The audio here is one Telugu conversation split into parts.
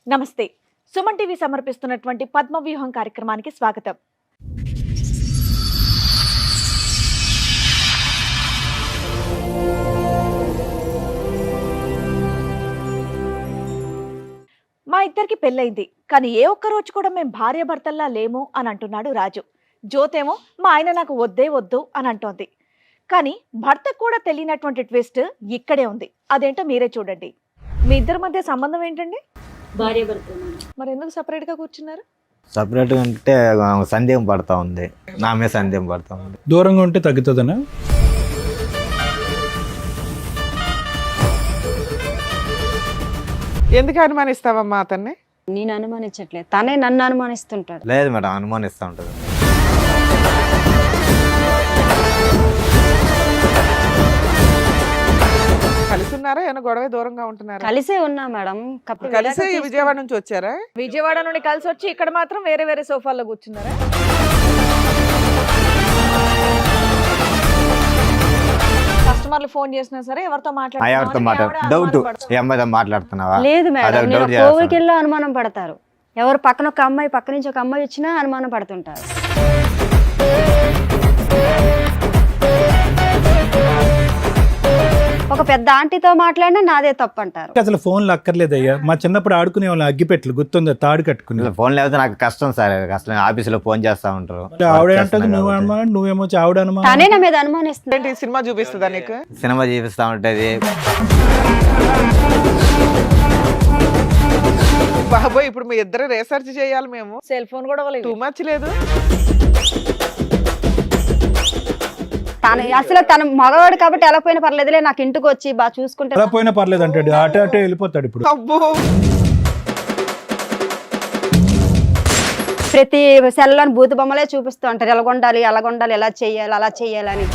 నమస్తే. సుమన్ టీవీ సమర్పిస్తున్నటువంటి పద్మవ్యూహం కార్యక్రమానికి స్వాగతం. మా ఇద్దరికి పెళ్ళైంది, కానీ ఏ ఒక్క రోజు కూడా మేము భార్యాభర్తల్లా లేము అని అంటున్నాడు రాజు. జ్యోతేమో మా ఆయన నాకు వద్దే వద్దు అని అంటోంది. కానీ భర్తకు కూడా తెలియనటువంటి ట్విస్ట్ ఇక్కడే ఉంది. అదేంటో మీరే చూడండి. మీ ఇద్దరి మధ్య సంబంధం ఏంటండి? భార్యాభర్త. మరి ఎందుకు సపరేట్ గా కూర్చున్నారు? సపరేట్గా అంటే సందేహం పడతా ఉంది, నా మీద సందేహం పడతా ఉంది. దూరంగా ఉంటే తగ్గుతుందనా? ఎందుకు అనుమానిస్తావమ్మా అతన్ని? నేను అనుమానించట్లేదు, తనే నన్ను అనుమానిస్తుంటాడు. లేదు మేడం, అనుమానిస్తూ ఉంటుంది. కలిసి ఉన్నారా? ఏమైనా గొడవ దూరంగా ఉంటున్నారా? కలిసే ఉన్నా మేడం. కలిసే విజయవాడ నుంచి వచ్చారా? విజయవాడ నుండి కలిసి వచ్చి ఇక్కడ మాత్రం వేరే వేరే సోఫాల్లో కూర్చున్నారా? కస్టమర్లు ఫోన్ చేసినా సరే ఎవరితో డౌట్, ఈ అమ్మాయితో మాట్లాడుతున్నావా? లేదు మేడం, అదొక నేను డౌట్ కోవికి వెళ్ళి అనుమానం పడతారు. ఎవరు పక్కన ఒక అమ్మాయి, పక్క నుంచి ఒక అమ్మాయి వచ్చినా అనుమానం పడుతుంటారు. ఒక పెద్ద ఆంటీతో మాట్లాడినా నాదే తప్పు అంటారు. అసలు ఫోన్లు అక్కర్లేదయ్యా. మా చిన్నప్పుడు ఆడుకునే వాళ్ళం, అగ్గిపెట్లు గుర్తుందా? తాడు కట్టుకుని. ఫోన్ లేకపోతే నాకు కష్టం సార్. అసలు ఆఫీసులో ఫోన్ చేస్తా ఉంటారు. ఆవిడ అంటే నువ్వు అనుమానం, నువ్వేమో ఆవిడ అనుమానం. తనే నా మీద అనుమానిస్తుంది. ఏంటి సినిమా చూపిస్తుందా నీకు? సినిమా చూపిస్తా ఉంటది. బాబోయ్, ఇప్పుడు మీ ఇద్దరు రీసెర్చ్ చేయాలి మేము. సెల్ ఫోన్ కూడా టూ మచ్ లేదు. అసలు తన మగవాడు కాబట్టి ఎలా పోయినా పర్లేదులే, నాకు ఇంటికి వచ్చి బాగా చూసుకుంటే ఎలా పోయినా పర్లేదు అంటాడు. అటే వెళ్ళిపోతాడు. ఇప్పుడు అబ్బో, ప్రతి సెల్లోని బూతు బొమ్మలే చూపిస్తూ ఉంటారు. ఎలాగొండాలి, అలాగొండాలి, ఎలా చెయ్యాలి, అలా చెయ్యాలని.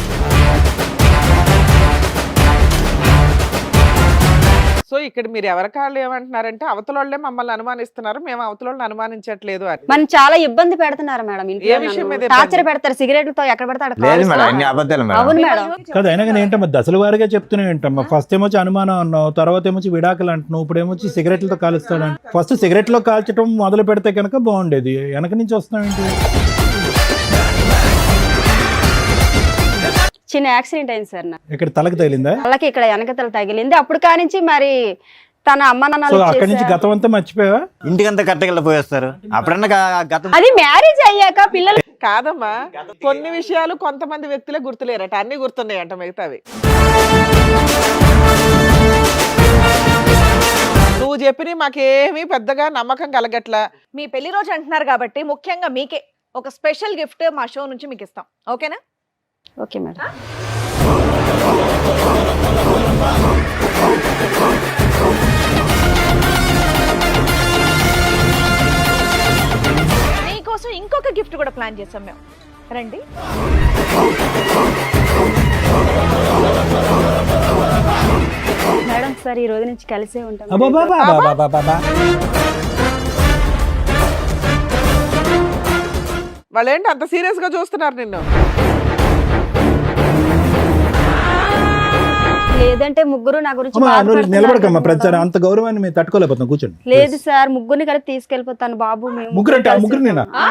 సో ఇక్కడ మీరు ఎవరి కాళ్ళు ఏమంటున్నారంటే అవతల వాళ్ళే మమ్మల్ని అనుమానిస్తున్నారు, మేము అవతల వాళ్ళని అనుమానించట్లేదు అని. మనం చాలా ఇబ్బంది పెడుతున్నారు మేడం. ఏ విషయం మీద టార్చర్ పెడతారు, సిగరెట్లతో ఎక్కడ పెడతాడు. లేదు మేడం, అన్ని అబద్ధాలు మేడం. అవును మేడం. కదా, అయినా కానీ ఏంటమ్మా దశల వారిగా చెప్తున్నావు ఏంటమ్మా? ఫస్ట్ ఏమొచ్చి అనుమానం అన్నావు, తర్వాత ఏమొచ్చి విడాకులు అంటున్నావు, ఇప్పుడు ఏమొచ్చి సిగరెట్లతో కాలుస్తాడు. ఫస్ట్ సిగరెట్లో కాల్చడం మొదలు పెడితే కనుక బాగుండేది. వెనక నుంచి వస్తున్నావు ఏంటి? చిన్న యాక్సిడెంట్ అయింది సార్ నాకు. ఇక్కడ తలకు తగిలిందా? వాళ్ళకి ఇక్కడ వెనకతల తగిలింది. అప్పుడు కానించి మరి తన అమ్మ సో నాన్నలు అక్కడి నుంచి గతం అంతా మర్చిపోయావా? ఇంటికంతా కట్టగల పోయేస్తారు. అప్పుడన్నా గతం అది మ్యారేజ్ అయ్యాక పిల్లలు. కాదమ్మా, కొన్ని విషయాలు కొంతమంది వ్యక్తులే గుర్తులేరట, అన్ని గుర్తున్నాయంట మిగతావి. నువ్వు చెప్పిన మాకేమీ పెద్దగా నమ్మకం కలగట్లా. మీ పెళ్లి రోజు అంటున్నారు కాబట్టి ముఖ్యంగా మీకే ఒక స్పెషల్ గిఫ్ట్ మా షో నుంచి మీకు ఇస్తాం. ఓకేనా? Okay madam. మీకోసం ఇంకొక గిఫ్ట్ కూడా ప్లాన్ చేసాం మేము. రండి. మేడం సార్, ఈ రోజు నుంచి కలిసే ఉంటాం. అబ్బబ్బబ్బబ్బబ్బబ్బబ్బ. వాళ్ళేంటి అంత సీరియస్ గా చూస్తున్నారు నిన్ను? లేదంటే ముగ్గురు నా గురించి అమ్మా, నువ్వు బాధపడుతున్నారు నిలబడకమ్మా. ప్రచారం అనుకుంటాను. అంత గౌరవాన్ని మేము తట్టుకోలేకపోతున్నాం. కూర్చోండి. లేదు సార్, ముగ్గురిని కలిపి తీసుకెళ్ళిపోతాను బాబు. మేము ముగ్గురు అంటే ఆ కలిసి ముగ్గురు నేనా? ఆ.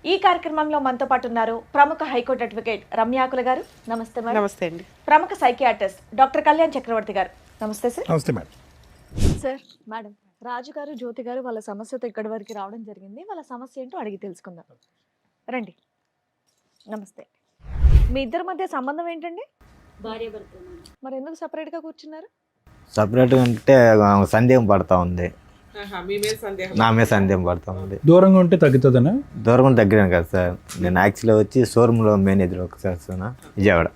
ఈ కార్యక్రమంలో మనతో పాటు ఉన్నారు ప్రముఖ హైకోర్టు అడ్వకేట్ రమ్యాకుల గారు. నమస్తే మేడం. నమస్తే అండి. ప్రముఖ సైకియాట్రిస్ట్ డాక్టర్ కళ్యాణ్ చక్రవర్తి గారు. నమస్తే సార్. నమస్తే మేడం. సార్, మేడం, రాజు గారు, జ్యోతి గారు వాళ్ళ సమస్యతో ఇక్కడి వరకు రావడం జరిగింది. వాళ్ళ సమస్య ఏంటో అడిగి తెలుసుకుందాం. రండి. నమస్తే. మీ ఇద్దరి మధ్య సంబంధం ఏంటండి? భార్యాభర్త. మరి ఎందుకు సపరేట్ గా కూర్చున్నారు? సపరేట్గా అంటే సందేహం పడతా ఉంది, నా మీద సందేహం పడతా ఉంది. దూరంగా ఉంటే తగ్గుతుందనా? దూరం దగ్గర కదా సార్. నేను యాక్చువల్గా వచ్చి షోరూంలో మేనేజర్ ఒకసారి విజయవాడ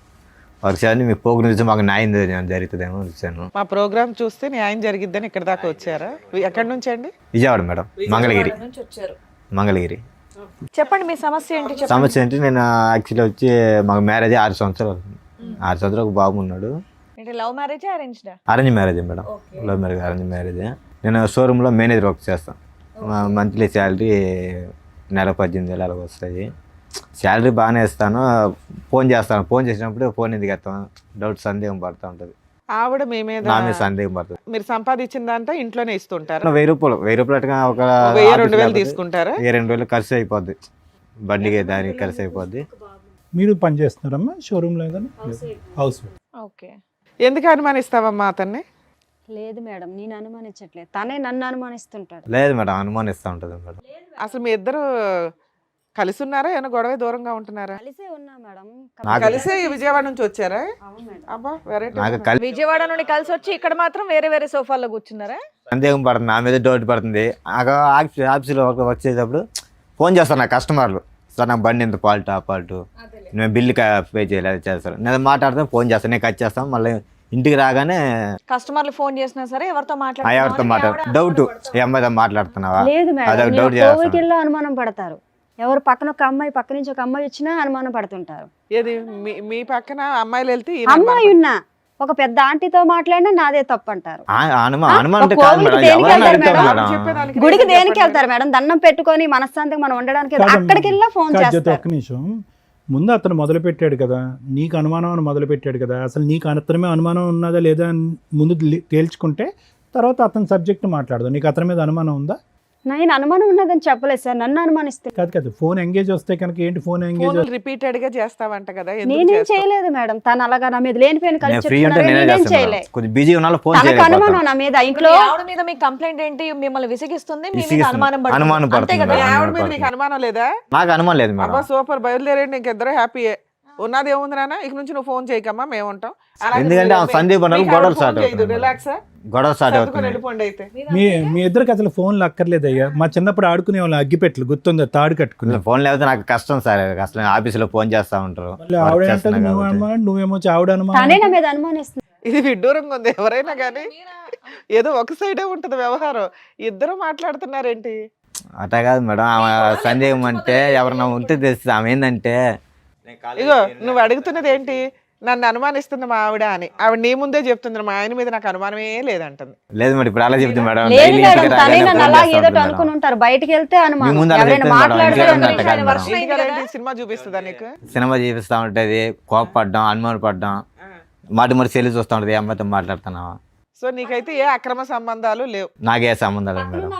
ఒకసారి మీ పోగు నుంచి మాకు న్యాయం జరుగుతుందేమో వచ్చాను. మా ప్రోగ్రామ్ చూస్తే న్యాయం జరిగిద్దని ఇక్కడ దాకా వచ్చారా? ఎక్కడి నుంచి అండి? విజయవాడ మేడం, మంగళగిరి. నుంచి వచ్చారు. మంగళగిరి. చెప్పండి మీ సమస్య ఏంటి? చెప్పండి. సమస్య ఏంటి, నేను యాక్చువల్గా వచ్చి మాకు మ్యారేజ్ 6 సంవత్సరాలు అవుతుంది. 6 సంవత్సరాలు ఒక బాబు ఉన్నాడు. అంటే లవ్ మ్యారేజ్ అరేంజ్డా? Arrange marriage madam. Love marriage, arrange marriage. నేను షోరూంలో మేనేజర్ వర్క్ చేస్తాను. మంత్లీ శాలరీ నెల 18,000 అలా వస్తాయి. శాలరీ బాగానే ఇస్తాను, ఫోన్ చేస్తాను. ఫోన్ చేసినప్పుడు ఫోన్ ఎందుకు ఎత్తాను డౌట్, సందేహం పడుతూ ఉంటుంది. ఆవిడ మీ మీద నా మీద సందేహం పడుతుంది. మీరు సంపాదించిన దాంతో ఇంట్లోనే ఇస్తుంటారు. 1,000 రూపాయలు అట్టుగా ఒక 1000-2000 తీసుకుంటారా? 2,000 ఖర్చు అయిపోద్ది, బండికి దానికి ఖర్చు అయిపోద్ది. మీరు పని చేస్తున్నారమ్మా షోరూమ్ లో ఏదైనా? హౌస్. ఓకే. ఎందుకు అనుమానిస్తావమ్మా అతన్ని? లేదు మేడం, నేను అనుమానించట్లేదు, తనే నన్ను అనుమానిస్తుంటాడు. లేదు మేడం, అనుమానిస్తూ ఉంటుంది మేడం. అసలు మీ ఇద్దరు కలిసి ఉన్నారా, ఏమైనా గొడవ దూరంగా ఉంటున్నారా? కలిసే ఉన్నా మేడం. కలిసే విజయవాడ నుంచి వచ్చారా? అవును మేడం. అబ్బా వెరైటీ. నాకు కలిసి విజయవాడ నుండి కలిసి వచ్చి ఇక్కడ మాత్రం వేరే వేరే సోఫాల్లో కూర్చున్నారా? సందేహం పడుతుంది, నా మీద డౌట్ పడుతుంది. ఆఫీస్లో వర్క్ చేసేటప్పుడు ఫోన్ చేస్తాను నా కస్టమర్లు, సార్ నాకు బండి ఎంత ఫాల్ట్, ఆ ఫాల్ట్, నేను బిల్లు పే చేయలేదు చేస్తాను. నేను మాట్లాడతాను, ఫోన్ చేస్తాను, నేను కట్ చేస్తాను. మళ్ళీ ఇంటికి రాగానే కస్టమర్లు ఫోన్ చేసినా సరే ఎవరితో ఎవరితో డౌట్, ఏ అమ్మాయితో మాట్లాడుతున్నావా, లేదు అదొక మేడం, డౌట్ చేస్తాను. కోవికిల్లో అనుమానం పడతారు. ఎవరు పక్కన ఒక అమ్మాయి, పక్క నుంచి ఒక అమ్మాయి వచ్చినా అనుమానం పడుతుంటారు. ఏది మీ పక్కన అమ్మాయిలు వెళ్తే ఈయన అమ్మాయి ఉన్నా ఒక పెద్ద ఆంటీతో మాట్లాడినా నాదే తప్పు అంటారు. అనుమానం అంటే ఒక కాదు కోవిల్కి మేడం, దేనికి ఎవరైనా వెళ్తారు అడుగుతారు మేడం? మేడం. చెప్పేదానికి గుడికి reason దేనికి చెప్పండి. వెళ్తారు మేడం? దండం పెట్టుకొని మనశ్శాంతిగా మనం ఉండడానికి అక్కడికి వెళ్ళా ఫోన్ చేస్తారు. ఒక్క నిమిషం, ముందు అతను మొదలు పెట్టాడు కదా, నీకు అనుమానం అని మొదలు పెట్టాడు కదా, అసలు నీకు అతని అనుమానం ఉన్నదా లేదా అని ముందు తేల్చుకుంటే తర్వాత అతని సబ్జెక్ట్ మాట్లాడదు. నీకు అతని మీద అనుమానం ఉందా? నేను అనుమానం ఉన్నదని చెప్పలేదు సార్, నన్ను అనుమానిస్తే. కాదు ఫోన్ ఎంగేజ్ వస్తే కనుక ఏంటి ఫోన్ ఎంగేజ్? రిపీటెడ్ గా చేస్తావంట కదా, ఎందుకు నేనేం చేస్తావు? చేయలేదు మేడం, తను అలాగా నా మీద లేనిపోయిన నేను ఫ్రీ ఉంటే నేనే నేనేం చేస్తాను చేయలే. మేడం. కొంచెం బిజీ ఉన్నా ఫోన్ తనకు అనుమానం చేయలేకపోతాను. నా మీద. ఇంట్లో ఆవిడ మీద మీ కంప్లైంట్ ఏంటి? మిమ్మల్ని విసిగిస్తుంది, మీ మీద విసిగిస్తుంది. అనుమానం అనుమానం పడుతుంది. అంతే పడుతుంది కదా? మీ మేడం. ఆవిడ మీద నీకు అనుమానం లేదా? నాకు అనుమానం లేదు మేడం. అబ్బా సూపర్, బయలుదేరండి, ఇంకిద్దరు హ్యాపీయే. ఉన్నది ఏముంది నాన్న, ఇక నుంచి నువ్వు ఫోన్ చేయకమ్మా, మేము ఉంటాం. ఎందుకంటే ఆ సందీప్ అన్న గొడవలు స్టార్ట్ అవుతుంది. రిలాక్స్ గొడవ స్టార్ట్ అవుతుంది. వెళ్ళిపోండి అయితే. మీ ఇద్దరికి అసలు ఫోన్లు అక్కర్లేదయ్యా. మా చిన్నప్పుడు ఆడుకునే వాళ్ళు అగ్గిపెట్లు గుర్తుందా, తాడు కట్టుకుని. ఫోన్ లేకపోతే నాకు కష్టం సార్, అసలు ఆఫీసులో ఫోన్ చేస్తా ఉంటారు. మళ్ళీ ఆవిడ అంటది నువ్వు అనుమానం, నువ్వేమో ఆవిడ అనుమానం. తనే నా మీద అనుమానిస్తుంది. ఇది విడ్డూరంగా ఉంది. ఎవరైనా కానీ ఏదో ఒక సైడే ఉంటది వ్యవహారం, ఇద్దరు మాట్లాడుతున్నారేంటి? అట్లా కాదు మేడం, ఆమె సందేహం అంటే ఎవరన్నా ఉంటే తెలుస్తుంది. ఆమె ఏంటంటే ఇగో నువ్వు అడుగుతున్నది ఏంటి, నన్ను అనుమానిస్తుంది మా ఆవిడ అని. ఆవిడ నీ ముందే చెప్తుంది, మా ఆయన మీద నాకు అనుమానమే లేదంటుంది. లేదు మేడం, ఇప్పుడు అలా చెప్తుంది మేడం. లేదు డైలీ మేడం, ఇంటికి తనే రాగానే నన్ను ఫోన్ అలా చేస్తా ఏదో ఉంటుంది అనుకుని మేడం. ఉంటారు. బయటికి వెళ్తే మీ అనుమానం, ముందు అలా ఎవరైనా చెప్తుంది మేడం, మాట్లాడితే ఇంకేం అనుమానం. అంత కాదు మేడం. ఇంటికి వెళ్ళి సినిమా చూపిస్తుందా నీకు? సినిమా చూపిస్తా ఉంటది, కోపపడ్డం, అనుమానం పడ్డం, మరి సెల్లు చూస్తా ఉంటది, ఏ అమ్మాయితో మాట్లాడుతున్నావా. సో నీకైతే ఏ అక్రమ సంబంధాలు లేవు? నాకే సంబంధాలు మేడం.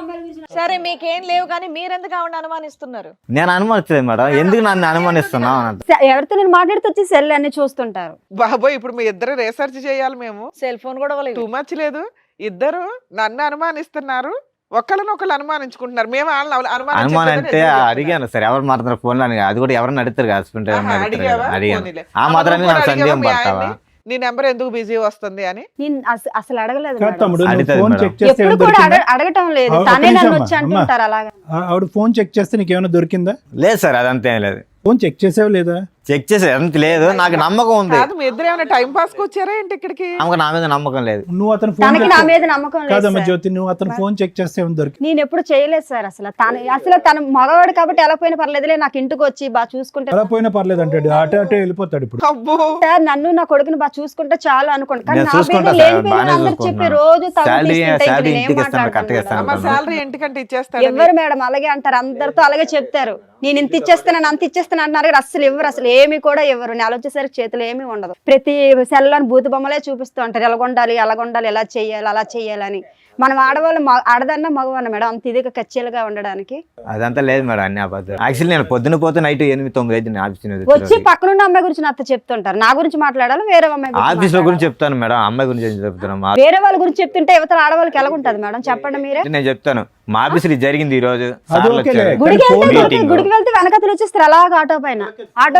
సరే మీకేం లేవు కానీ మీరెందుకు ఆవిడ అనుమానిస్తున్నారు? నేను అనుమానించలేదు మేడం, ఎందుకు నన్ను అనుమానిస్తున్నావు అని అంట. ఎవరితో నేను మాట్లాడితే వచ్చి సెల్ అన్ని చూస్తుంటారు. బాబోయ్, ఇప్పుడు మీ ఇద్దరు రీసెర్చ్ చేయాలి మేము. సెల్ ఫోన్ కూడా టూ మచ్ లేదు, ఇద్దరు నన్ను అనుమానిస్తున్నారు, ఒకళ్ళనొకళ్ళు అనుమానించుకుంటున్నారు. మేము వాళ్ళని అనుమానం అంటే అడిగాను సార్, ఎవరు మాట్లాడుతున్నారు ఫోన్ అని. అది కూడా ఎవరన్నా అడుగుతారు కదా, హస్బెండ్ అడిగావా? అడిగాను. పోనీలే. ఆ మాత్రాన్ని నాకు సందేహం పడతావా? నీ నెంబర్ ఎందుకు బిజీ వస్తుంది అని నేను అసలు అడగలేదు కాదు మేడం. తమ్ముడు, నువ్వు అడుగుతాది ఫోన్ మేడం. చెక్ చేస్తే ఎప్పుడు ఏమైనా కూడా దొరికిందా? అడగటం లేదు, ఒక్క తనే నిమిషం నన్ను అమ్మా, వచ్చి అంటుంటారు అలాగా. ఆవిడ ఫోన్ చెక్ చేస్తే నీకేమైనా దొరికిందా? లేదు సార్, అదంతా ఏం లేదు. ఫోన్ చెక్ చేసావు లేదా? చెక్ చేసే అంత లేదు, నాకు నమ్మకం ఉంది. కాదు, మీ ఇద్దరు ఏమైనా టైం పాస్ కి వచ్చారా ఏంటి ఇక్కడికి? ఆమెకు నా మీద నమ్మకం లేదు. నువ్వు అతను ఫోన్ తనకి నా మీద నమ్మకం లేదు కాదమ్మా సార్. జ్యోతి, నువ్వు అతను ఫోన్ చెక్ చేస్తే ఏమైనా దొరికి? నేను ఎప్పుడు చేయలేదు సార్. అసలు తన మగవాడు కాబట్టి ఎలా పోయినా పర్లేదులే, నాకు ఇంటికి వచ్చి బాగా చూసుకుంటే అలా పోయినా పర్లేదు అంటాడు, అటే వెళ్ళిపోతాడు. ఇప్పుడు అబ్బో, సార్ నన్ను నా కొడుకుని బాగా చూసుకుంటే చాలు అనుకోండి. కానీ నేను నా చూసుకుంటా పేరు సార్, లేని బాగానే అందరు చెప్పి చూసుకుంటున్నాను. రోజు శాలరీ ఇంటికి ఇస్తాను, కరెక్ట్గా ఇస్తాను. అమ్మ శాలరీ ఇంటికంటే ఇచ్చేస్తాడు. ఎవరు మేడం అలాగే అంటారు, అందరితో అలాగే చెప్తారు. నేను ఇంత ఇచ్చేస్తాను అంత ఇచ్చేస్తాను అంటున్నారు కానీ అసలు ఇవ్వరు, అసలు ఏమి కూడా ఇవ్వరు. నెల వచ్చేసరికి చేతులు ఏమీ ఉండదు. ప్రతి సెల్లోని బూతు బొమ్మలే చూపిస్తూ ఉంటారు, ఎలాగొండాలి అలాగొండాలి, ఎలా చెయ్యాలి అలా చెయ్యాలని. మనం ఆడవాళ్ళు ఆడదన్నా మగవన్న మేడం అంత ఇదిగా కచ్చేలుగా ఉండడానికి. అదంతా లేదు మేడం, అన్ని అబద్ధాలు. యాక్చువల్లీ నేను పొద్దున పోతే నైట్ 8-9 ఆఫీస్ వచ్చి పక్కనున్న అమ్మాయి గురించి నాతో చెప్తుంటారు. నా గురించి మాట్లాడాలి, వేరే అమ్మాయి గురించి ఆఫీస్ లో మాట్లాడాలి. గురించి చెప్తాను మేడం, అమ్మాయి గురించి ఏం చెప్తున్నాం. వేరే వాళ్ళ గురించి చెప్తుంటే యువతల ఆడవాళ్ళకి ఎలా ఉంటుంది మేడం చెప్పండి మీరే. నేను చెప్తాను, మా ఆఫీస్ ఇది జరిగింది ఈ రోజు, అది సార్లు ఓకేలే. వచ్చారు. గుడికి ఫోన్ వెళ్తే మీటింగ్. గుడికి వెళ్తే వెనకతలు వచ్చేస్తారు అలాగ ఆటో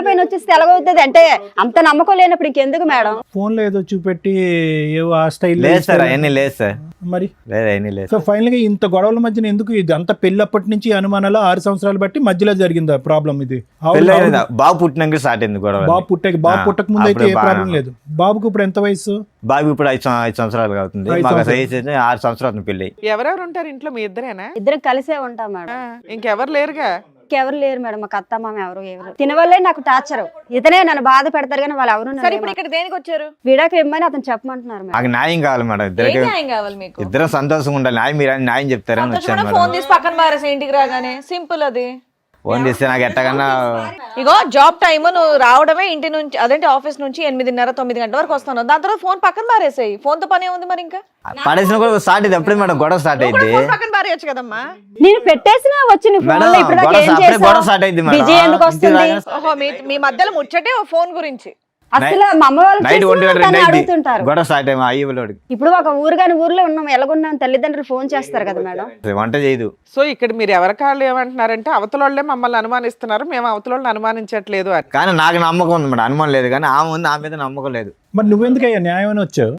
పైన వచ్చేస్తే ఎలాగవుతుంది అంటే అంత నమ్మకం లేనప్పుడు ఇంకెందుకు మేడం. ఫోన్ లో ఏదో చూపెట్టి ఏవో ఆ స్టైల్ లేదు సార్, అవన్నీ లేదు సార్, మరి. లేదు అవన్నీ లేదు. సో ఫైనల్ గా ఇంత గొడవల మధ్యన ఎందుకు ఇది అంత పెళ్ళప్పటి నుంచి అనుమానాలు 6 సంవత్సరాలు బట్టి మధ్యలో జరిగిందా ప్రాబ్లం? ఇది పెళ్ళి అయిందా? బాబు పుట్టినాక స్టార్ట్ అయింది గొడవ. బాబు పుట్టక ముందు అయితే ఏ అప్పుడు ప్రాబ్లం లేదు. బాబుకు ఇప్పుడు ఎంత వయసు? బాబు ఇప్పుడు 5 సంవత్సరాలు అవుతుంది. 5 మాకు సంవత్సరాలు. వయసు అయితే 6 సంవత్సరాలు పెళ్ళి. ఎవరెవరు ఉంటారు ఇంట్లో? మీ ఇద్దరేనా? ఇద్దరం కలిసే ఉంటాం మేడం. ఇంకెవరు లేరుగా? ఎవరు లేరు మేడం, మాకు అత్త మామ ఎవరు తినవల్లే నాకు టార్చర్. ఇతనే నన్ను బాధ పెడతారు కానీ వాళ్ళు ఎవరు సరే ఇప్పుడు ఇక్కడ దేనికి వచ్చారు? విడాకులు ఇమ్మని అతను చెప్పమంటున్నారు మేడం. నాకు న్యాయం కావాలి మేడం, ఏం ఇద్దరికి న్యాయం కావాలి మీకు? ఇద్దరం సంతోషంగా ఉండాలి. న్యాయం మీరు న్యాయం చెప్తారని వచ్చాను సంతోషమైన మేడం. ఫోన్ తీసి పక్కన పారేసి ఇంటికి రాగానే సింపుల్ అది. ఫోన్ చేస్తే నాకు ఎట్టకన్నా ఇగో జాబ్ టైమ్ నువ్వు రావడమే ఇంటి నుంచి అదేంటి ఆఫీస్ నుంచి 8:30 9 గంటల వరకు వస్తాను, దాని తర్వాత ఫోన్ పక్కన పారేసాయి. ఫోన్ తో పని ఉంది మరి ఇంకా పడేసిన కూడా స్టార్ట్ అయింది అప్పుడే మేడం, గొడవ స్టార్ట్ అయింది ఫోన్ పక్కన పారేయచ్చు కదమ్మా. నేను పెట్టేసినా వచ్చి నీ ఫోన్ లో ఇప్పుడు దాకా ఏం గొడవ స్టార్ట్ అయింది చేసావు? బిజీ ఎందుకు వస్తుంది? ఓహో మీ మధ్యలో ముచ్చటే ఓ ఫోన్ గురించి. అసలు మా అమ్మ వాళ్ళు నైట్ చేసినా 1 తను అడుగుతుంటారు. గొడవ స్టార్ట్ అయ్యి అయ్యలోడికి ఇప్పుడు ఒక ఊరుగాని ఊర్లో ఉన్నాం, ఎలాగున్నాం, తల్లిదండ్రులు ఫోన్ చేస్తారు కదా మేడం. వంట చేయదు. సో ఇక్కడ మీరు ఎవరికాళ్ళు ఏమంటున్నారంటే అవతల వాళ్ళే మమ్మల్ని అనుమానిస్తున్నారు, మేము అవతల వాళ్ళని అనుమానించట్లేదు అని. కానీ నాకు నమ్మకం ఉంది మేడం, అనుమానం లేదు. కానీ ఆమె ఉంది, ఆమె మీద నమ్మకం లేదు. మరి నువ్వెందుకయ్యా న్యాయం అని వచ్చావు?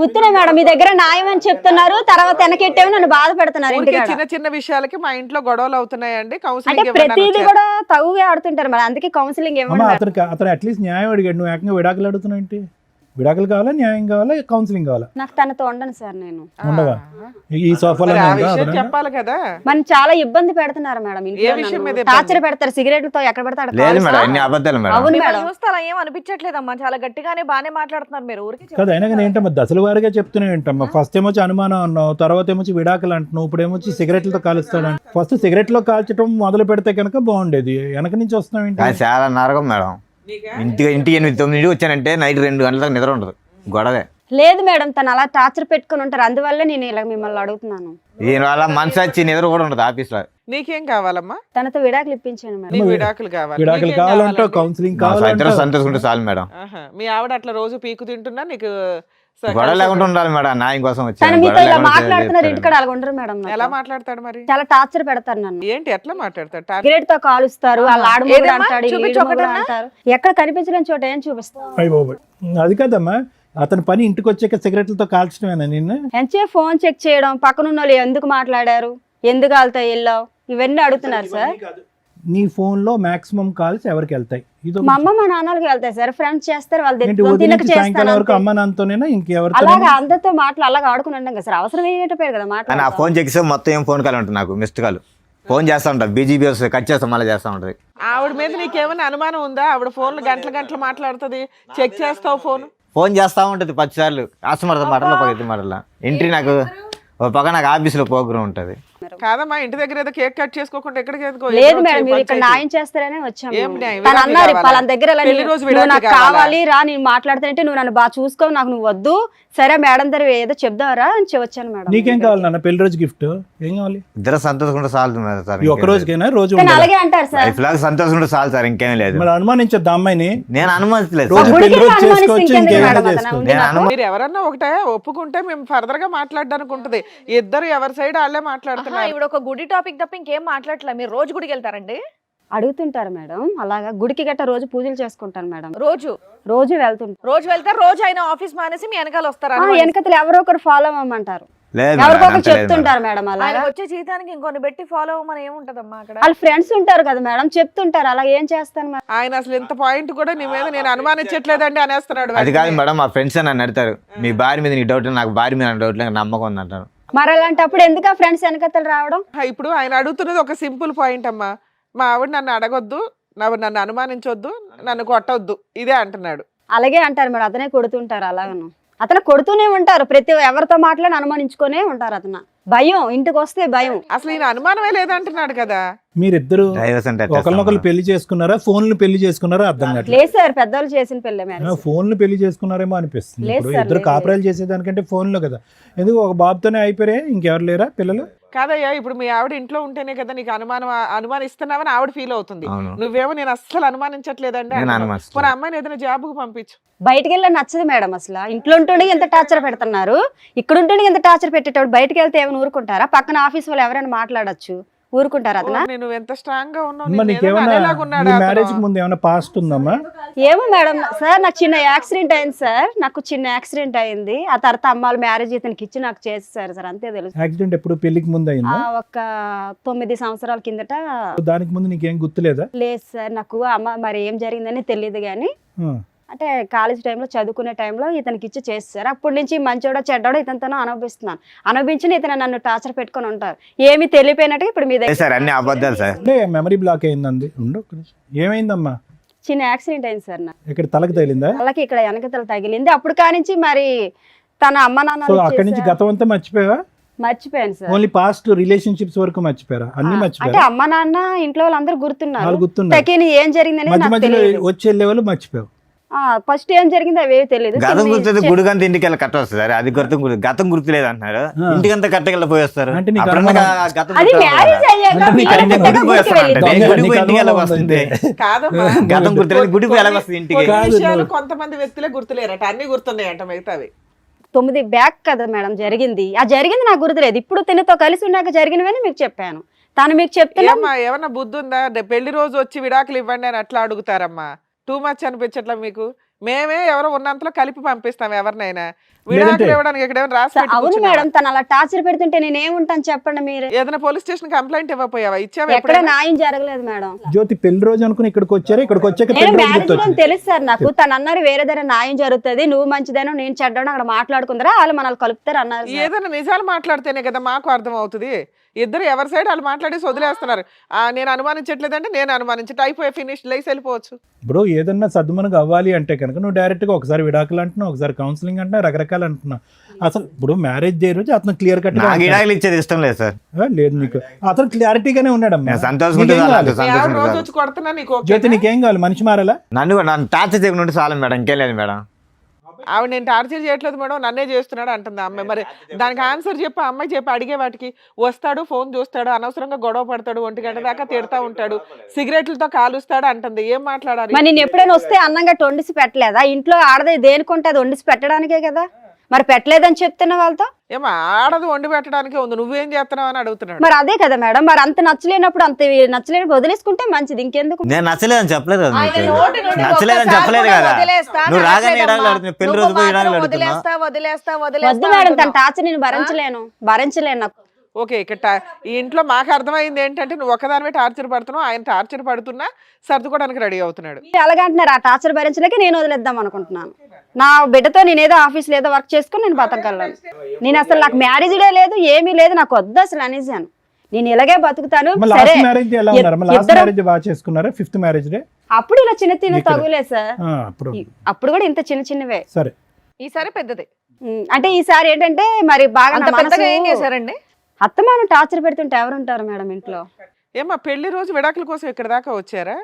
ఉత్తినే మేడం మీ దగ్గర న్యాయం అని చెప్తున్నారు, తర్వాత వెనకెట్టేవి నన్ను బాధ పెడుతున్నారు. ఊరికే ఇంటికాడ చిన్న చిన్న విషయాలకి మా ఇంట్లో గొడవలు అవుతున్నాయండి, అంటే కౌన్సిలింగ్ ప్రతిదీ కూడా తగుగా ఆడుతుంటారు మేడం, అందుకే కౌన్సిలింగ్ అమ్మ ఇవ్వండి. అతను అట్లీస్ట్ న్యాయం అడిగాడు, నువ్వు ఏకంగా విడాకులు అడుగుతున్నావు ఏంటి? విడాకులు కావాలా, న్యాయం కావాలా, కౌన్సిలింగ్ కావాలా? నాకు తనతో ఉండను సార్ నేను. ఉండవా? ఈ సోఫాలో ఆ విషయం చెప్పాలి కదా. మన చాలా ఇబ్బంది పెడుతున్నారు మేడం, ఏ విషయం మీద ఇబ్బంది? టార్చర్ పెడతారు, సిగరెట్లతో ఎక్కడ పెడతాడు. లేదు మేడం, అన్ని అబద్ధాలు మేడం. అవును మిమ్మల్ని మేడం. చూస్తే అలా ఏం అనిపించట్లేదమ్మా, చాలా గట్టిగానే బానే మాట్లాడుతున్నారు మీరు. ఊరికి కదా అయినా కానీ ఏంటమ్మా దశల వారిగా చెప్తూనే ఏంటమ్మా? ఫస్ట్ ఏమొచ్చి అనుమానం అన్నావు, తర్వాత ఏమొచ్చి విడాకులు అంటున్నావు, ఇప్పుడు ఏమొచ్చి సిగరెట్లతో కాలుస్తాడు. ఫస్ట్ సిగరెట్లో కాల్చడం మొదలు పెడితే కనుక బాగుండేది, వెనక నుంచి వస్తున్నావు ఏంటి? కానీ చాలా నరకం మేడం. ఇంటికి 8 9 వచ్చానంటే నైట్ 2 గంటల దాకా నిద్ర ఉండదు, గొడవే. లేదు మేడం, తను అలా టార్చర్ పెట్టుకుని ఉంటారు, అందువల్ల నేను ఇలా మిమ్మల్ని అడుగుతున్నాను. దీనివల్ల మనసు వచ్చి నిద్ర కూడా ఉండదు ఆఫీస్ లో. నీకేం కావాలమ్మా? తనతో విడాకులు ఇప్పించాను మేడం. నీకు విడాకులు కావాలి. విడాకులు నీకేం కావాలంటే కావాలండి? కౌన్సిలింగ్ మా ఇద్దరు కావాలంటే సంతోషంటే చాలు మేడం. ఆహా. మీ ఆవిడ అట్లా రోజు పీకు తింటున్నా నీకు గొడవ లేకుండా ఉండాలి మేడం, న్యాయం కోసం తను వచ్చాను. మీతో గొడవ ఇలా లేకుండా మాట్లాడుతున్నారు, చేస్తారు. ఇంటికాడ అలా ఉండరు మేడం. నాతో. ఎలా మాట్లాడతాడు మరి? చాలా టార్చర్ పెడతారు నన్ను. ఏంటి ఎట్లా మాట్లాడతాడు? సిగరెట్ తో కాలుస్తారు, వాళ్ళ ఆడమొగుడు ఏదమ్మా? అంటాడు, వీళ్ళు చూపించు ఈడమొగుడు ఒకటన్నా? అంటారు. ఎక్కడ కనిపించలేని చోట ఏం చూపిస్తారు? అయ్య బాబోయ్. అది కాదమ్మా, అతని పని ఇంటికి వచ్చాక సిగరెట్లతో కాల్చడమేనా నిన్ను? ఎంచే ఫోన్ చెక్ చేయడం, పక్కనున్న వాళ్ళు ఎందుకు మాట్లాడారు, ఎందుకు వాళ్ళతో వెళ్ళావు, ఇవన్నీ అడుగుతున్నారు సార్. నీ ఫోన్ లో మాక్సిమం కాల్స్ ఎవరికి వెళ్తాయి? ఇది మా అమ్మ మా నాన్నలకి వెళ్తాయి సార్, ఫ్రెండ్స్ చేస్తారు, వాళ్ళు ఏంటి తెచ్చుకొని ఉదయం తినక నుంచి సాయంకాలం వరకు చేస్తాను. అమ్మ నాన్నతోనేనా ఇంకెవరితో? అలాగా అందరితో మాటలు అలాగా ఆడుకుని ఉంటాం కదా సార్, అవసరం ఏంటో కదా అని ఆ మాట్లాడు. ఫోన్ చెక్కిస్తే మొత్తం ఏం ఫోన్ కాల్ ఉంటుంది, నాకు మిస్డ్ కాల్. ఫోన్ చేస్తా ఉంటా, బీజీబీ వస్తుంది, కట్ చేస్తా మళ్ళీ చేస్తా ఉంటది. ఆవిడ మీద నీకేమైనా అనుమానం ఉందా? ఆవిడ ఫోన్లు గంటలు మాట్లాడుతుంది, చెక్ చేస్తావు ఫోన్? ఫోన్ చేస్తా ఉంటది 10 సార్లు, కస్టమర్ మాటల్లో 10 మాటల. ఇంటి నాకు ఒక పక్క నాకు ఆఫీసులో ప్రోగ్రామ్ ఉంటది. కాదమ్మా, ఇంటి దగ్గర ఏదో కేక్ కట్ చేసుకోకుండా ఎక్కడికి ఎందుకో? లేదు మేడం, మీరు ఇక్కడ న్యాయం చేస్తారనే వచ్చాము. ఏం న్యాయం? తను విడాకులు అన్నారు కావాలా? వాళ్ళ దగ్గర ఇలా పెళ్లి రోజు నువ్వు విడాకులు నాకు కావాలా? కావాలి రా, నేను మాట్లాడుతానంటే నువ్వు నన్ను బాగా చూసుకో, నాకు నువ్వు వద్దు, సరే మేడం దగ్గర ఏదో చెప్దావరా అని వచ్చాను మేడం. నీకేం కావాలి నాన్న? పెళ్లి రోజు గిఫ్ట్ ఏం కావాలి? ఇద్దరు సంతోషంగా చాలు మేడం సార్. ఈ ఒక్క రోజుకైనా రోజు కానీ ఉండాలా? అలాగే అంటారు సార్. లైఫ్ లాగా సంతోషంగా చాలు సార్, ఇంకేం లేదు. మరి అనుమానించద్దు అమ్మాయిని. నేను అనుమతిలేదు రోజు సార్. గుడికి పెళ్లి రోజు అనుమానిస్తే చేసుకోవచ్చు, ఇంకెందుకు ఇంకేమైనా మేడం అతను? చేసుకోవచ్చు. నేను అనుమతి మీరు ఎవరన్నా ఒకటే ఒప్పుకుంటే మేము ఫర్దర్ గా మాట్లాడడానికి ఉంటది. ఇద్దరు ఎవరి సైడ్ వాళ్ళే మాట్లాడుతున్నారు. ఇప్పుడు ఒక గుడి టాపిక్ తప్ప ఇంకేం మాట్లాడలే. మీరు రోజు గుడికి వెళ్తారండి? అడుగుతుంటారు మేడం, అలాగా గుడికి గట్ట రోజు పూజలు చేసుకుంటాను మేడం, రోజు రోజు వెళ్తుంటారు. రోజు వెళ్తారు, రోజు ఆయన ఆఫీస్ మానేసి మీ వెనకాల వస్తారా? వెనకతలు ఎవరో ఒకరు ఫాలో అవ్వమంటారు, లేదు మేడం, ఎవరికొకరు అంత లేదు మేడం. చెప్తుంటారు మేడం. అలాగా ఆయన వచ్చే జీతానికి ఇంకొన్ని పెట్టి ఫాలో అవ్వమని ఏముంటదమ్మా అక్కడ? వాళ్ళ ఫ్రెండ్స్ ఉంటారు కదా మేడం, చెప్తుంటారు, అలా ఏం చేస్తాను మేడం. ఆయన అసలు ఇంత పాయింట్ కూడా నీ మీద నేను అనుమానించట్లేదండి అనేస్తున్నాడు. అది కాదు మేడం, మా ఫ్రెండ్స్ నన్ను అడతారు, మీ భార్య మీద నీకు డౌట్, నాకు భార్య మీద డౌట్ లేదు, నమ్మకం ఉంది అంటారు. మరి అలాంటప్పుడు ఎందుకు ఆ ఫ్రెండ్స్ వెనకతలు రావడం? ఇప్పుడు ఆయన అడుగుతున్నది ఒక సింపుల్ పాయింట్ అమ్మా, మా ఆవిడ నన్ను అడగొద్దు, నన్ను అనుమానించొద్దు, నన్ను కొట్టొద్దు, ఇదే అంటున్నాడు. అలాగే అంటారు మేడం, అతనే కొడుతుంటారు, అలాగను అతను కొడుతూనే ఉంటారు, ప్రతి ఎవరితో మాట్లాడి అనుమానించుకునే ఉంటారు. అతను భయం, ఇంటికి వస్తే భయం. అసలు ఈయన అనుమానమే లేదంటున్నాడు కదా. మీరిద్దరు డైవర్స్ అంటే ఎట్లా ఒకరినొకరు ఇస్తాం పెళ్లి చేసుకున్నారా, ఫోన్లు పెళ్లి చేసుకున్నారా అర్థం కావట్లేదు. లేదు సార్, పెద్దవాళ్ళు చేసిన పెళ్ళే మేడం. ఫోన్లు పెళ్లి చేసుకున్నారేమో అనిపిస్తుంది. లేదు ఇప్పుడు సార్, ఇద్దరు లేదు, కాపురాలు చేసేదానికంటే ఫోన్లో కదా. ఎందుకు ఒక బాబుతోనే అయిపోయారే, ఇంకెవరు లేరా పిల్లలు? కాదయ్యా, ఇప్పుడు మీ ఆవిడ ఇంట్లో ఉంటేనే కదా నీకు అనుమానిస్తున్నావని ఆవిడ ఫీల్ అవుతుంది. అవును. నువ్వేమో నేను అస్సలు అనుమానించట్లేదండి నేను అంటున్నావు. అనుమానిస్తున్నాను. మరి అమ్మాయిని ఏదైనా జాబ్కు పంపించు. బయటికి వెళ్ళి నచ్చదు మేడం, అసలు ఇంట్లో ఉంటుండే ఎంత టార్చర్ పెడుతున్నారు, ఇక్కడ ఉంటుండే ఎంత టార్చర్ పెట్టేటప్పుడు బయటకు వెళ్తే ఏమైనా ఊరుకుంటారా? పక్కన ఆఫీస్ వాళ్ళు ఎవరైనా మాట్లాడొచ్చు, ఊరుకుంటారా అతను? నేను ఎంత స్ట్రాంగ్ గా ఉన్నావు, అమ్మ నిన్ను ఏదో నీకేమన్నా అనేలాగున్నాడా నీ అతను? మ్యారేజ్ ముందు ఏమైనా పాస్ట్ ఉందమ్మా? ఏమో మేడం సార్, నాకు చిన్న యాక్సిడెంట్ అయింది సార్, నాకు చిన్న యాక్సిడెంట్ అయింది. ఆ తర్వాత అమ్మాళ్ళు మ్యారేజ్ ఇతనికి ఇచ్చి నాకు చేసేసారు సార్, అంతే తెలుసు. యాక్సిడెంట్ ఎప్పుడు పెళ్లికి ముందు అయిందా? ఒక 9 సంవత్సరాల కిందట. దానికి ముందు నీకేం గుర్తులేదా? లేదు సార్, నాకు అమ్మ మరి ఏం జరిగిందని తెలియదు కానీ, ఆ. అంటే కాలేజ్ టైంలో చదువుకునే టైంలో ఇతనికి ఇచ్చి చేస్తారు. అప్పటి నుంచి మంచోడో చెడ్డోడో ఇతనితోనో అనుభవిస్తున్నాను, అనుభవించి ఇతను నన్ను టార్చర్ పెట్టుకొని ఉంటారు. ఏమి తెలియపోయినట్టు ఇప్పుడు మీ లేదు దగ్గర సార్, అన్ని అబద్ధాలు సార్. అంటే మెమరీ బ్లాక్ అయిందండి. ఉండు ఒక్క నిమిషం. ఏమైందమ్మా? చిన్న యాక్సిడెంట్ అయింది సార్, నాకు ఇక్కడ తలకు తగిలిందా? వాళ్ళకి ఇక్కడ వెనకతల తగిలింది. అప్పుడు కానించి మరి తన అమ్మ సో నాన్న అక్కడి నుంచి గతం అంతా మర్చిపోయావా? మర్చిపోయాను సార్. ఓన్లీ పాస్ట్ రిలేషన్షిప్స్ వరకు మర్చిపోయారా? అన్ని అంటే మర్చిపోయారా? అమ్మ నాన్న ఇంట్లో వాళ్ళందరూ గుర్తున్నారు. వాళ్ళు గుర్తున్నారు. తకిని ఏం జరిగిందని మధ్య నాకు మధ్యలో తెలియదు. వచ్చే లెవెల్ మర్చిపోయావు. ఫస్ట్ ఏం జరిగింది అవేవి తెలియదు. గతం గుర్తుంది, గుడికంతా ఇంటికి వెళ్ళి కట్ట వస్తుంది. అది గతం గుర్తు లేదు అంటున్నారు. ఇంటికంతా కట్టకెళ్ళి పోయేస్తారు. అంటే నీకు అప్పుడన్నా అనుమానం- గతం అది గుర్తు మ్యారేజ్ అయ్యాక అంటే నీకు పిల్లలు అనుమానం- పుట్టాక గుడికి గుడికి పోయేస్తారు వెళ్ళిద్దాం. అంటే. గుడికి నీకు ఇంటికి ఎలా అనుమానం వస్తుంది? కాదమ్మా గతం గుర్తులేదు, గుడికి ఎలా వస్తుంది ఇంటికి? కొన్ని విషయాలు కొంతమంది వ్యక్తులే గుర్తులేరట, అన్ని గుర్తున్నాయంట మిగతావి. 9 బ్యాక్ కదా మేడం జరిగింది. ఆ జరిగింది నాకు గుర్తులేదు. ఇప్పుడు తినతో కలిసి ఉన్నాక జరిగినవని మీకు చెప్పాను. తను మీకు చెప్తున్నా ఏమ్మా ఏమన్నా బుద్ధి ఉందా? పెళ్లి రోజు వచ్చి విడాకులు ఇవ్వండి అని అట్లా అడుగుతారమ్మా. టూ మచ్ అనిపించట్లా మీకు? మేమే ఎవరో ఉన్నంతలో కలిపి పంపిస్తాం ఎవరినైనా. విడాకులు ఇవ్వడానికి ఇక్కడ ఏమైనా రాసి పెట్టి అవును కూర్చున్నావా? మేడం, తను అలా టార్చర్ పెడుతుంటే నేను ఏముంటాను చెప్పండి మీరు. ఏదైనా పోలీస్ స్టేషన్ కంప్లైంట్ ఇవ్వపోయావా? ఇచ్చావా ఎక్కడ ఎప్పుడైనా? న్యాయం జరగలేదు మేడం. జ్యోతి పెళ్లి రోజు అనుకుని ఇక్కడికి వచ్చారా? ఇక్కడికి వచ్చాక నేను పెళ్లి రోజు మ్యారేజ్ గుర్తొచ్చింది. తెలుసు సార్ నాకు. తను అన్నారు వేరే దగ్గర న్యాయం జరుగుతుంది, నువ్వు మంచిదేనో నేను చెడ్డాను అక్కడ మాట్లాడుకుందరా, వాళ్ళు మనల్ని కలుపుతారు అన్నారు సార్. ఏదైనా నిజాలు మాట్లాడితేనే కదా మాకు అర్థం అవుతుంది. ఇద్దరు ఎవరి సైడ్ వాళ్ళు మాట్లాడేసి వదిలేస్తున్నారు. నేను అనుమానించట్లేదంటే నేను అనుమానించట్టు అయిపోయి ఫినిష్ లేసి వెళ్ళిపోవచ్చు. బ్రో ఏదన్నా సద్దుమనకు అవ్వాలి అంటే కనుక నువ్వు డైరెక్ట్ గా ఒకసారి విడాకులు అంటున్నావు, ఒకసారి కౌన్సిలింగ్ అంటున్నా, రకరకాలు అంటున్నావు. అసలు ఇప్పుడు మ్యారేజ్ డే రోజు అతను క్లియర్ కట్ నాకు విడాకులు ఇచ్చేది ఇష్టం లేదు సార్. లేదు నీకు అతను క్లారిటీగానే ఉన్నాడమ్మా. నేను సంతోషంగా నీకేం కావాలి? నేను రోజు వచ్చి కొడుతున్నా నీకు ఓకేనా? జ్యోతి నీకేం కావాలి? మనిషి మారాలా? నన్ను టార్చర్ చేయకుండా ఉంటే చాలు మేడం, ఇంకేం లేదు మేడం. ఆవిడ నేను టార్చర్ చేయట్లేదు మేడం, నన్నే చేస్తున్నాడు అంటుంది ఆ అమ్మాయి. మరి దానికి ఆన్సర్ చెప్పి ఆ అమ్మాయి చెప్పి అడిగే వాటికి వస్తాడు, ఫోన్ చూస్తాడు, అనవసరంగా గొడవ పడతాడు, 1 గంట దాకా తిడతా ఉంటాడు, సిగరెట్లతో కాలుస్తాడు అంటుంది. ఏం మాట్లాడాలి? మరి నేను ఎప్పుడైనా వస్తే అన్నంగా వండిసి పెట్టలేదా? ఇంట్లో ఆడది దేనికుంటే అది వండిసి పెట్టడానికే కదా. మరి పెట్టలేదని చెప్తున్న వాళ్ళతో ఏమో ఆడదు వండి పెట్టడానికే ఉంది, నువ్వేం చేస్తున్నావు అని అడుగుతున్నాడు. మరి అదే కదా మేడం. మరి అంత నచ్చలేనప్పుడు అంత నచ్చలేనప్పుడు వదిలేసుకుంటే మంచిది. ఇంకెందుకు? నేను నచ్చలేదని చెప్పలేదు కదా ఆయన నీకు. నోటి నుండి నచ్చలేదని ఒక్కసారి చెప్పలేదు కూడా కదా. వదిలేస్తా నువ్వు రాగానే అనట్లేదమ్మా. విడాకులు అడుగుతున్నావు, పెళ్లి రోజు నువ్వు పోయి మాత్రం విడాకులు అడుగుతున్నావు. వద్దు మేడం, తన టార్చర్ నేను భరించలేను నాకు. ఓకే, ఇక్కడ ఈ ఇంట్లో మాకు అర్థమైంది ఏంటంటే నువ్వు ఒకదానివే టార్చర్ పడుతున్నావు, ఆయన టార్చర్ పడుతున్నా సర్దుకోవడానికి రెడీ అవుతున్నాడు. మీరు అలాగంటున్నారు, ఆ టార్చర్ భరించలేక నేను వదిలేద్దాం అనుకుంటున్నాను. నా బిడ్డతో నేనేదో ఆఫీస్లో ఏదో వర్క్ చేసుకుని నేను బతకగలను. నేను అసలు నాకు మ్యారేజ్ డే లేదు, ఏమీ లేదు, నాకు వద్దు అసలు అనేసాను. నేను ఇలాగే బతుకుతాను. సరే, లాస్ట్ మ్యారేజ్ ఎలా ఉన్నారు? లాస్ట్ ఇద్దరం- మ్యారేజ్ బాగా చేసుకున్నారా? 5th మ్యారేజ్ డే అప్పుడు ఇలా చిన్న తగులే సార్. అప్పుడు అప్పుడు కూడా ఇంత చిన్నవే. సరే. ఈసారి పెద్దది. అంటే ఈసారి ఏంటంటే మరి బాగా అంత నా పెద్దగా ఏం మనసు- చేశారండి? అత్తమాను టార్చర్ పెడుతుంటే ఎవరుంటారు మేడం ఇంట్లో? ఏమ్మా పెళ్లి రోజు విడాకుల కోసం ఇక్కడ దాకా వచ్చారా?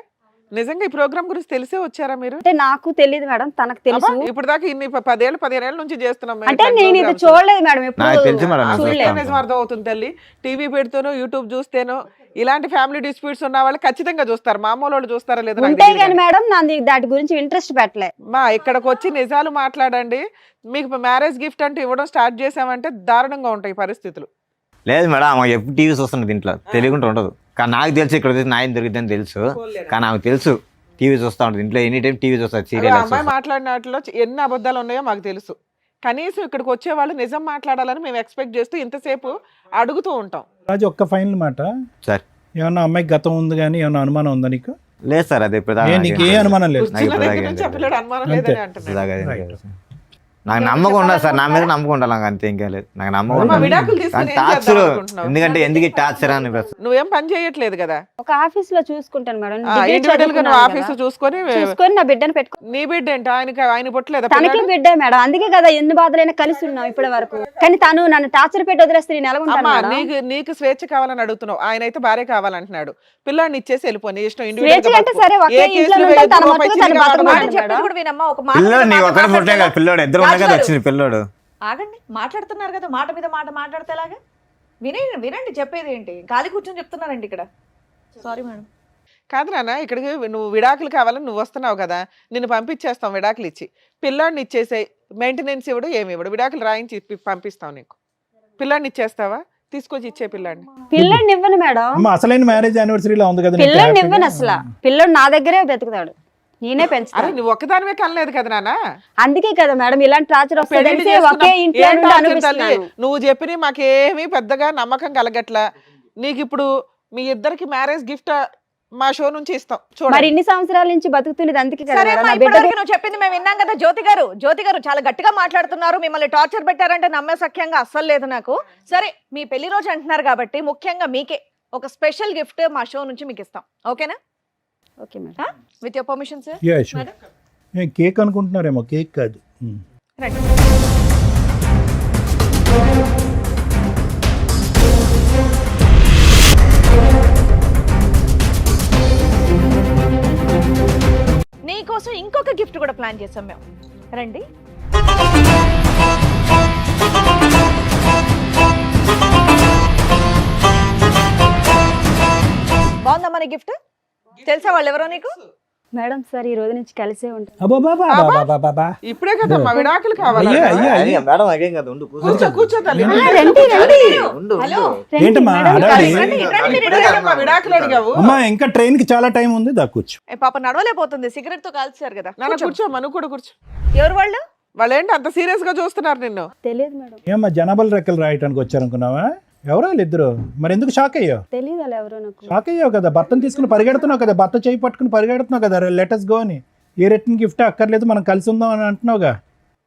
నిజంగా ఈ ప్రోగ్రామ్ గురించి తెలిసే వచ్చారా మీరు? అంటే నాకు తెలియదు మేడం, తనకు తెలుసు. అబ్బా, ఇప్పుడు దాకా ఇన్ని 10 ఏళ్ళ నుంచి చేస్తున్నాం మేము అంటే ఇట్లాంటి నేను ఇది programs. చూడలేదు మేడం, నాకు తెలుసు మేడం, నాకు చూడలేదు. తెలుసు. నిజం అర్థం అవుతుంది తల్లి. టీవీ పెడుతూనో యూట్యూబ్ చూస్తేనో ఇలాంటి ఫ్యామిలీ డిస్ప్యూట్స్ ఉన్న వాళ్ళు ఖచ్చితంగా చూస్తారు. మామూలు వాళ్ళు చూస్తారా లేదా నాకు ఉంటే తెలియదు కానీ కానీ. మేడం నాది దాటి గురించి ఇంట్రెస్ట్ పెట్టలే. మా ఇక్కడికి వచ్చి నిజాలు మాట్లాడండి. మీకు మ్యారేజ్ గిఫ్ట్ అంటూ ఇవ్వడం స్టార్ట్ చేసామంటే దారుణంగా ఉంటాయి పరిస్థితులు. లేదు మేడం, ఆమె ఎప్పుడు టీవీ చూస్తున్నది ఇంట్లో, తెలియకుండా ఉండదు. కానీ నాకు తెలుసు ఇక్కడ వచ్చి న్యాయం దొరికిద్దని తెలుసు. కానీ ఆమెకు తెలుసు టీవీ చూస్తూ ఉంటుంది ఇంట్లో, ఎనీ టైం టీవీ చూస్తారు, అదే సీరియల్ అమ్మాయి మాట్లాడిన వాటిలో ఎన్ని అబద్ధాలు ఉన్నాయో మాకు తెలుసు. కనీసం ఇక్కడికి వచ్చే వాళ్ళు నిజం మాట్లాడాలని మేము ఎక్స్పెక్ట్ చేస్తూ ఇంతసేపు అడుగుతూ ఉంటాం. రాజు ఒక్క ఫైనల్ మాట, సార్. ఏమన్నా అమ్మాయికి గతం ఉంది కానీ ఏమన్నా అనుమానం ఉందా నీకు? లేదు సార్, అది ఇప్పుడు నీకు ఏ అనుమానం లేదు? నాకు ఇప్పుడు దాకా ఏం నుంచి లేదు. చెప్పలేడు, అనుమానం అంతే. లేదని అంటున్నాడు. నాకు నమ్మకం ఉండదు సార్, నా మీద నమ్మకం ఉండాలి, నాకు అంతే, ఇంకేం లేదు. నాకు నమ్మకం అమ్మా, ఉండదు. విడాకులు తీసుకుని ఏం టార్చర్ చేద్దాం అనుకుంటున్నావు? ఎందుకంటే ఎందుకు టార్చర్ అని నువ్వేం పని చేయట్లేదు కదా. ఒక ఆఫీస్ లో చూసుకుంటాను మేడం. ఇండివిజువల్ గా నువ్వు ఆఫీస్ చూసుకొని చూసుకొని నా బిడ్డను పెట్టుకో. నీ బిడ్డ ఏంటి? ఆయన పుట్టలేదా తనకి పిల్లాడు? బిడ్డే మేడం, అందుకే కదా ఎన్ని బాధలైనా కలిసి ఉన్నాం ఇప్పటి వరకు. కానీ తను నన్ను టార్చర్ పెట్టి వదిలేస్తే నేను ఎలా ఉంటాను అమ్మా, మేడం? నీకు స్వేచ్ఛ కావాలని అడుగుతున్నావు, ఆయన అయితే భార్య కావాలంటున్నాడు. పిల్లాడిని ఇచ్చేసి వెళ్ళిపో, నీ ఇష్టం. స్వేచ్ఛ అంటే సరే, ఒకే ఇంట్లో ఉంటాను, తన మట్టుకు తను మాట బతకమంటాడు చెప్పేది మేడం. కూడా వినమ్మా. ఒక మాట పిల్లోడు మీద నీ మాట ఒకరి పుట్టే మాట్లాడితే కదా, పిల్లోడు ఇద్దరు ఉన్నాయి కదా వచ్చింది పిల్లోడు. ఆగండి, మాట్లాడుతున్నారు కదా, మాట మీద మాట మాట్లాడితే ఎలాగా? వినండి చెప్పేది ఏంటి? గాలి కూర్చొని చెప్తున్నారండి ఇక్కడ. Sorry madam. కాదు నాన్న, ఇక్కడికి నువ్వు విడాకులు కావాలని నువ్వు వస్తున్నావు కదా, నిన్ను పంపించేస్తాం విడాకులు ఇచ్చి. పిల్లాడిని ఇచ్చేసే మెయింటెనెన్స్ ఇవ్వడు, ఏమి ఇవ్వడు, విడాకులు రాయించి పంపిస్తాం నీకు. పిల్లాడిని ఇచ్చేస్తావా? తీసుకొచ్చి ఇచ్చే పిల్లాడిని. పిల్లని ఇవ్వను మేడం, అమ్మ అసలైన మ్యారేజ్ యానివర్సరీలో ఉంది కదా నీకు పిల్లని హ్యాపీగా? ఇవ్వను అసలు. పిల్లడు నా దగ్గరే బతుకుతాడు, నేనే అరే పెంచుతాను. నువ్వు ఒక్కదానివే కనలేదు కదా నాన్న. అందుకే కదా మేడం ఇలాంటి టార్చర్ పెళ్లి వస్తుంది. చేసుకున్నాం. ఒకే ఇంట్లో ఏం నుండి టార్చర్ తల్లి? అనిపిస్తున్నాను. నువ్వు చెప్పిన మాకేమీ పెద్దగా నమ్మకం కలగట్లా. నీకు ఇప్పుడు మీ ఇద్దరికి మ్యారేజ్ గిఫ్ట్ మా షో నుంచి ఇస్తాం మరి చూడండి. ఇన్ని సంవత్సరాల నుంచి బతుకుతున్నది అందుకే కదా సరే మేడం. అమ్మా, నా బిడ్డ ఇప్పటివరకు నువ్వు చెప్పింది మేము విన్నాం కదా. జ్యోతి గారు చాలా గట్టిగా మాట్లాడుతున్నారు. మిమ్మల్ని టార్చర్ పెట్టారంటే నమ్మే సఖ్యంగా అస్సలు లేదు నాకు. సరే, మీ పెళ్లి రోజు అంటున్నారు కాబట్టి ముఖ్యంగా మీకే ఒక స్పెషల్ గిఫ్ట్ మా షో నుంచి మీకు ఇస్తాం. ఓకేనా? Okay madam. With your permission sir. Yeah, sure. ఏం కేక్ అనుకుంటున్నారేమో, కేక్ కాదు. రండి. ప్లాన్ చేసాం మేము. రండి. బాగుందా మన గిఫ్ట్? తెలుసా వాళ్ళు ఎవరో నీకు? మేడం సార్ ఈ రోజు నుంచి కలిసే ఉంటాం. అబ్బాబాబాబాబాబాబా. ఇప్పుడే కదా మా విడాకులు కావాలి. అయ్యా, అయ్యా, అయ్యా. మేడం అదేం కదా, ఉండు కూర్చో కూర్చో తల్లి. ఉండు హలో. ఏంటమ్మా హడావిడి? రండి, రండి, మీరు ఇప్పుడే కదా మా విడాకులు అడిగావు. అమ్మా ఇంకా ట్రైన్ కి చాలా టైం ఉంది, కూర్చో. ఏ పాప నడవలేకపోతుంది, సిగరెట్ తో కాల్చారు కదా. నాన్న కూర్చో, నువ్వు కూడా కూర్చో. ఎవరు వాళ్ళు? వాళ్ళు ఏంటి అంత సీరియస్ గా చూస్తున్నారు నిన్ను? తెలియదు మేడం. ఏమ్మా జనాభాలు రెక్కలు రాయటానికి వచ్చారనుకున్నావా? ఎవరో వాళ్ళిద్దరు. మరి ఎందుకు షాక్ అయ్యావు? తెలియదు అలా ఎవరో నాకు. షాక్ అయ్యావు కదా, భర్తను తీసుకుని పరిగెడుతున్నావు కదా, భర్త చేయి పట్టుకుని పరిగెడుతున్నావు కదా, లెటర్స్ గో అని. ఏ రిటర్న్ గిఫ్ట్ అక్కర్లేదు, మనం కలిసి ఉందాం అని అంటున్నావుగా.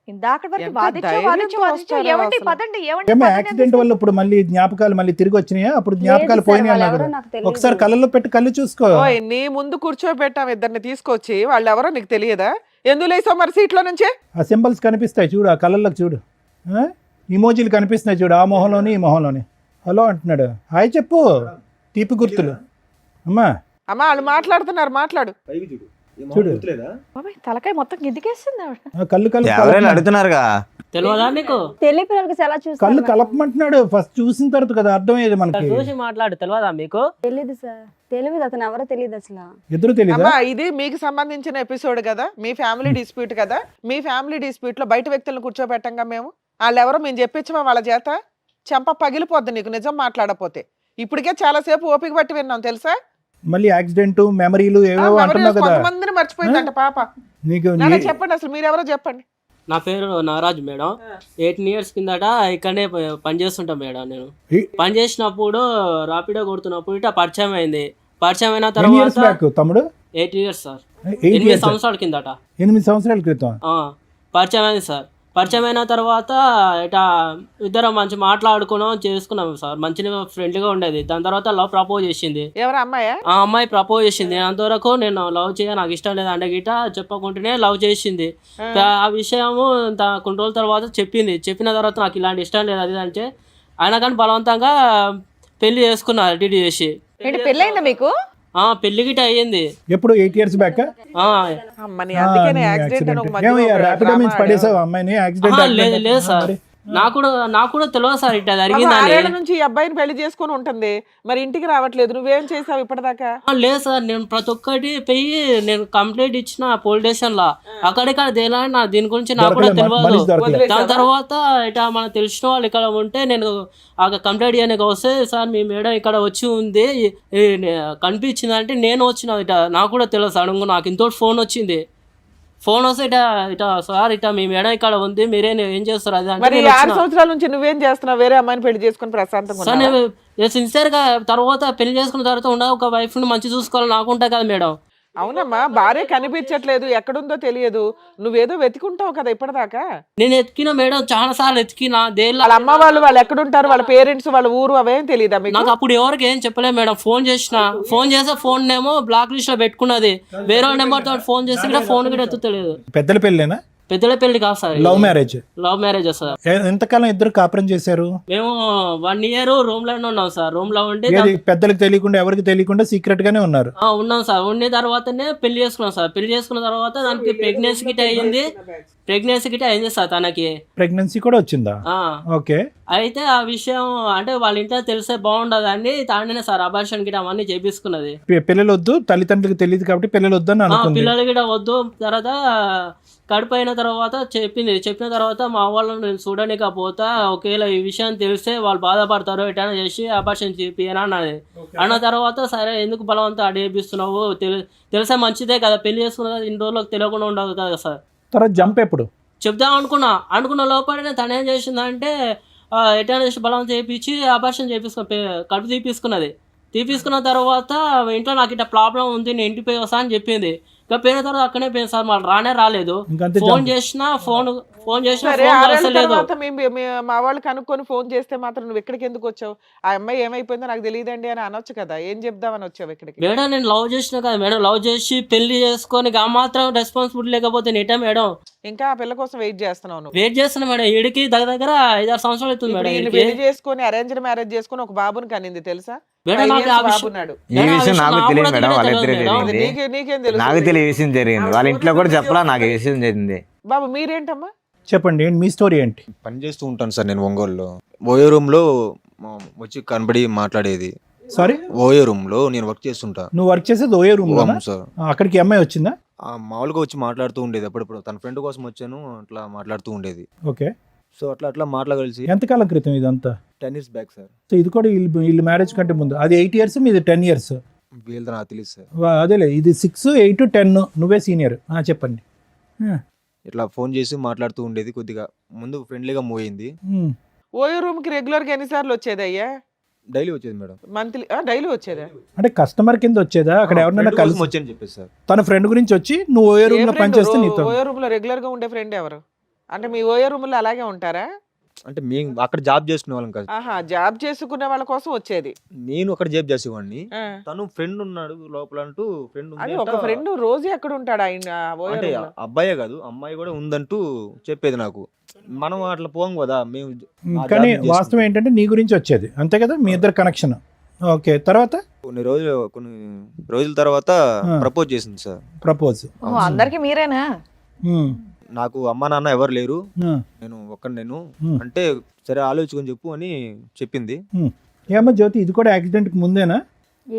ఇందాక వరకు ఎంత వాదించా ధైర్యంతో వాదించా వాదించా. వస్తారో ఏమండి అసలు. పదండి, ఏమండి ఏమో పదండి యాక్సిడెంట్ అని వల్ల ఇప్పుడు మళ్ళీ జ్ఞాపకాలు మళ్ళీ తిరిగి వచ్చినాయా? అప్పుడు జ్ఞాపకాలు లేదు పోయినాయి సార్, అన్నా వాళ్ళు కదా. ఎవరో నాకు తెలియదు. ఒకసారి కళ్ళల్లో పెట్టి కళ్ళు చూసుకో. ఓయ్, నీ ముందు కూర్చోబెట్టాం ఇద్దరిని తీసుకొచ్చి. వాళ్ళు ఎవరో నీకు తెలియదా? ఎందుకు లేసావు మరి సీట్లో నుంచే? ఆ సింబల్స్ కనిపిస్తాయి చూడు, ఆ కళ్ళల్లోకి చూడు. ఇమోజీలు కనిపిస్తున్నాయి చూడు, ఆ మొహంలోని ఈ మొహంలోని. హలో అంటున్నాడు, హాయ్ చెప్పు. తీపి గుర్తులు. అమ్మా అమ్మా వాళ్ళు మాట్లాడుతున్నారు, మాట్లాడు. చూడు. బాబాయ్, తలకాయ మొత్తం గిద్దికేస్తుంది ఆవిడ. ఆ కళ్ళు కళ్ళు ఎవరైనా అడుగుతున్నారుగా. తెలియదా నీకు? తెలియని పిల్లలకి ఎలా కళ్ళు చూస్తారు? కలపమంటున్నాడు. ఫస్ట్ చూసిన తర్వాత కదా అర్థమయ్యేది మనకి. చూసి మాట్లాడు. తెలియదా మీకు? తెలియదు సార్, తెలియదు, అతను ఎవరో తెలియదు అసలు. ఎదురు తెలీదా? అమ్మా ఇది మీకు సంబంధించిన ఎపిసోడ్ కదా, మీ ఫ్యామిలీ డిస్ప్యూట్ కదా. మీ ఫ్యామిలీ డిస్ప్యూట్ లో బయట వ్యక్తులను కూర్చోబెట్టంగా మేము. వాళ్ళు ఎవరో మేము చెప్పించమా వాళ్ళ చేత? చెంప పగిలిపోద్ది నీకు నిజం మాట్లాడపోతే. ఇప్పటికే చాలా సేపు ఓపిక పట్టి విన్నాం తెలుసా. మళ్ళీ యాక్సిడెంట్ మెమరీలు ఏవో అంటున్నావు కదా. కొంతమందిని మర్చిపోయిందంట పాప. నీకు నాన్న చెప్పండి అసలు మీరెవరో చెప్పండి. నా పేరు నాగరాజు మేడం. 18 years కిందట ఇక్కడనే పని చేస్తుంటా మేడం. నేను పని చేసినప్పుడు రాపిడో కొడుతున్నప్పుడు ఇట్లా పరిచయం అయింది. పరిచయం అయిన ఎన్ని ఇయర్స్ తర్వాత బ్యాక్ తమ్ముడు? 8 years సార్. 8 8 years. సంవత్సరాల కిందట. 8 సంవత్సరాల క్రితం. పరిచయం అయింది సార్. పరిచయం అయిన తర్వాత ఇట్లా ఇద్దరం మంచి మాట్లాడుకున్నాం, చేసుకున్నాం సార్. మంచిగా ఫ్రెండ్లీగా ఉండేది. దాని తర్వాత లవ్ ప్రపోజ్ చేసింది. ఎవరు అమ్మాయా? ఆ అమ్మాయి ప్రపోజ్ చేసింది. అంతవరకు నేను లవ్ చేయ, నాకు ఇష్టం లేదు అంటే గిట చెప్పకుంటేనే లవ్ చేసింది. ఆ విషయము కొన్ని రోజుల తర్వాత చెప్పింది. చెప్పిన తర్వాత నాకు ఇలాంటి ఇష్టం లేదు అది అంటే అయినా కానీ బలవంతంగా పెళ్లి చేసుకున్నారు డీడీ చేసి. ఏంటి పెళ్ళయిందా మీకు? పెళ్లి గిట అయ్యింది. ఎప్పుడు 8 years బ్యాక్? అమ్మని అందుకనే యాక్సిడెంట్ అని ఒక మధ్యలో ఒక ర్యాపిడో మీన్స్ డ్రామా పడేసావు అమ్మాయిని యాక్సిడెంట్? లేదు సార్, నాకు కూడా తెలియదు సార్ ఇట్లా జరిగిందని. 6 ఏళ్ల నుంచి ఈ అబ్బాయిని పెళ్లి చేసుకొని ఉంటుంది, మరి ఇంటికి రావట్లేదు. నువ్వేం చేసావు ఇప్పటిదాకా? లేదు సార్, నేను ప్రతి ఒక్కటి పోయి నేను కంప్లైంట్ ఇచ్చిన పోలీస్ స్టేషన్ లా. అక్కడిక్కడ దేలా దీని గురించి నాకు కూడా తెలియదు. దాని తర్వాత ఇట్లా మనకు తెలిసిన వాళ్ళు ఇక్కడ ఉంటే నేను ఆ కంప్లైంట్ చేయడానికి వస్తే సార్ మీ మేడం ఇక్కడ వచ్చి ఉంది కనిపించింది అంటే నేను వచ్చిన ఇట నాకు కూడా తెలియదు. సడన్గా నాకు ఇంతో ఫోన్ వచ్చింది. ఫోన్ వస్తే ఇట సార్ ఇట మీ మేడం ఇక్కడ ఉంది, మీరే ఏం చేస్తారు అది అంటే. మరి 6 సంవత్సరాల నుంచి నువ్వేం చేస్తున్నావు? వేరే అమ్మాయిని పెళ్లి చేసుకుని ప్రశాంతంగా సార్ ఉన్నావా? నేను సిన్సియర్ గా తర్వాత పెళ్లి చేసుకున్న తర్వాత ఉండ ఒక వైఫ్ ని మంచి చూసుకోవాలి నాకు ఉంటాయి కదా మేడం. అవునమ్మా, భార్య కనిపించట్లేదు, ఎక్కడుందో తెలియదు, నువ్వేదో వెతుకుంటావు కదా ఇప్పటిదాకా. నేను ఎత్తికిన మేడం, చాలా సార్లు ఎత్తికిన. వాళ్ళ అమ్మ వాళ్ళు ఎక్కడుంటారు, వాళ్ళ పేరెంట్స్, వాళ్ళ ఊరు అవేం తెలియదా మీకు? నాకు అప్పుడు ఎవరికి ఏం చెప్పలేదు మేడం. ఫోన్ చేస్తే ఫోన్ ఏమో బ్లాక్ లిస్ట్ లో పెట్టుకున్నది. వేరే నెంబర్ తో ఫోన్ చేసి కూడా ఫోన్ కూడా ఎత్తుతలేదు. పెద్దల పెళ్ళేనా? పెద్దల పెళ్లి కాదు sir, love marriage. Love marriage sir. ఎంతకాలం ఇద్దరు కాపురం చేశారు? మేము 1 year రూమ్ లోనే ఉన్నాం సార్. రూమ్ లో ఉంటే పెద్దలకు తెలియకుండా ఎవరికి తెలియకుండా సీక్రెట్ గానే ఉన్నారు? ఉన్నాం సార్. ఉన్న తర్వాతనే పెళ్లి చేసుకున్నాం సార్. పెళ్లి చేసుకున్న తర్వాత దానికి ప్రెగ్నెన్సీ గిట్ అయింది సార్. తనకి ప్రెగ్నెన్సీ కూడా వచ్చిందా? ఓకే. అయితే ఆ విషయం అంటే వాళ్ళ ఇంట్లో తెలిసే బాగుండదు అని తానే సార్ అబార్షన్ గిట అవన్నీ చేపించుకున్నది. పిల్లలు వద్దు, తల్లిదండ్రులకు తెలియదు కాబట్టి పిల్లలు వద్దు అని అనుకుంది. పిల్లలు గిట వద్దు. తర్వాత కడుపు అయిన తర్వాత చెప్పిన తర్వాత మా వాళ్ళని నేను చూడలేకపోతా, ఒకవేళ ఈ విషయం తెలిస్తే వాళ్ళు బాధపడతారు, ఎటైనా చేసి అబార్షన్ చేపియని అన్నది. అన్న తర్వాత సరే ఎందుకు బలవంతం అడిగిస్తున్నావు, తెలిసే మంచిదే కదా, పెళ్లి చేసుకున్న ఇన్ని రోజులకు తెలియకుండా ఉండదు కదా సార్. తర్వాత జంప్ ఎప్పుడు చెప్దాం అనుకున్న లోపలనే తను ఏం చేసిందంటే ఎటైనా చేసి బలవంతం చేయించి అబార్షన్ కడుపు తీపించుకున్న తర్వాత ఇంట్లో నాకు ఇట్లా ప్రాబ్లం ఉంది, నేను ఇంటికి వస్తా అని చెప్పింది. ఇంకా పోయిన తర్వాత అక్కడే పోయింది సార్. మళ్ళీ రాలేదు. ఫోన్ చేసినా ఫోన్ చేసిన సరే ఫోన్ 6 ఏళ్ల కలసలేదు. తర్వాత మా వాళ్ళు కనుక్కొని ఫోన్ చేస్తే మాత్రం నువ్వు ఇక్కడికి ఎందుకు వచ్చావు? ఆ అమ్మాయి ఏమైపోయిందో నాకు తెలియదండి అని అనొచ్చు కదా, ఏం చెప్దామని వచ్చావు ఇక్కడికి? మేడం నేను లవ్ చేసిన కదా మేడం, లవ్ చేసి పెళ్లి చేసుకొని ఆ మాత్రం రెస్పాన్సిబిలిటీ లేకపోతే నేటా మేడం ఇంకా ఆ పిల్ల కోసం వెయిట్ చేస్తున్నావు నువ్వు? వెయిట్ చేస్తున్నా మేడం. ఈడికి దగ్గర 5-6 సంవత్సరాలు అవుతుంది ఇప్పుడు మేడం. ఈయన ఈడికి పెళ్లి చేసుకొని అరేంజ్డ్ మ్యారేజ్ చేసుకొని ఒక బాబుని కనింది తెలుసా? మేడం 5 నాకు years ఆ విషయం బాబున్నాడు. ఈ విషయం నాకు తెలియదు మేడం, కూడా వాళ్ళిద్దరే తెలియదు మేడం. తెలియంది. నీకేం తెలుసు? నాకు తెలియ విషయం జరిగింది, వాళ్ళ ఇంట్లో కూడా చెప్పలా, నాకు ఈ విషయం జరిగింది. బాబు మీరేంటమ్మా? చెప్పండి ఏంటి మీ స్టోరీ ఏంటి? పని చేస్తూ ఉంటాను సార్ నేను ఒంగోలులో. ఓయో రూమ్లో వచ్చి కనబడి మాట్లాడేది. సారీ, ఓయో రూమ్లో నేను వర్క్ చేస్తుంటా. నువ్వు వర్క్ చేసేది ఓయో రూమ్ లో? అవును సార్. అక్కడికి అమ్మాయి వచ్చిందా? మామూలుగా వచ్చి మాట్లాడుతూ ఉండేది అప్పుడప్పుడు. తన ఫ్రెండ్ కోసం వచ్చాను, అట్లా మాట్లాడుతూ ఉండేది. ఓకే. సో అట్లా మాట్లాడగలిసి ఎంతకాలం క్రితం ఇదంతా? 10 years బ్యాక్ సార్. సో ఇది కూడా వీళ్ళు మ్యారేజ్ కంటే ముందు. అది 8 years, మీది 10 years. వీళ్ళతో నాకు తెలియదు సార్. అదేలే, ఇది 6, 8, 10. నువ్వే సీనియర్. చెప్పండి. ఇట్లా ఫోన్ చేసి మాట్లాడుతూ ఉండేది. కొద్దిగా ముందు ఫ్రెండ్లీగా మూవ్ అయింది. ఓయో రూమ్ కి రెగ్యులర్ గా ఎన్నిసార్లు వచ్చేది అయ్యా? డైలీ వచ్చేది మేడం. మంత్లీ డైలీ వచ్చేదా? అంటే కస్టమర్ కింద వచ్చేదా? అక్కడ ఎవరినైనా Friend కోసం కలిసి వచ్చాను చెప్పేసి సార్. తన ఫ్రెండ్ గురించి వచ్చి నువ్వు ఓయో రూమ్ లో పనిచేస్తే నీతో? ఓయో రూమ్ లో రెగ్యులర్ గా ఉండే ఫ్రెండ్ ఎవరు? అంటే మీ ఓయో రూమ్ లో అలాగే ఉంటారా? అంటే మేము అక్కడ జాబ్ చేసుకునే వాళ్ళం కాదు. ఆహా, జాబ్ చేసుకునే వాళ్ళ కోసం వచ్చేది. నేను అక్కడ జాబ్ చేసేవాడిని. ఆ. తను ఫ్రెండ్ ఉన్నాడు లోపల అంటూ ఫ్రెండ్ అది ఒక ఫ్రెండ్ రోజు ఎక్కడ ఉంటాడు ఆయన ఓయో అంటే రూమ్ లో? అబ్బాయే కాదు అమ్మాయి కూడా ఉందంటూ చెప్పేది నాకు. మనం అట్లా పోం కదా మేము. ఆ కానీ జాబ్ వాస్తవం ఏంటంటే నీ గురించి వచ్చేది, అంతే కదా? మీ ఇద్దరు కనెక్షన్. ఓకే, తర్వాత కొన్ని రోజుల తర్వాత ప్రపోజ్ చేసింది సార్. ప్రపోజ్. అందరికి మీరేనా? నాకు అమ్మ నాన్న ఎవరు లేరు, నేను ఒక్కడినేను అంటే సరే ఆలోచించుకొని చెప్పు అని చెప్పింది. ఏమో జ్యోతి, ఇది కూడా యాక్సిడెంట్ కి ముందేనా?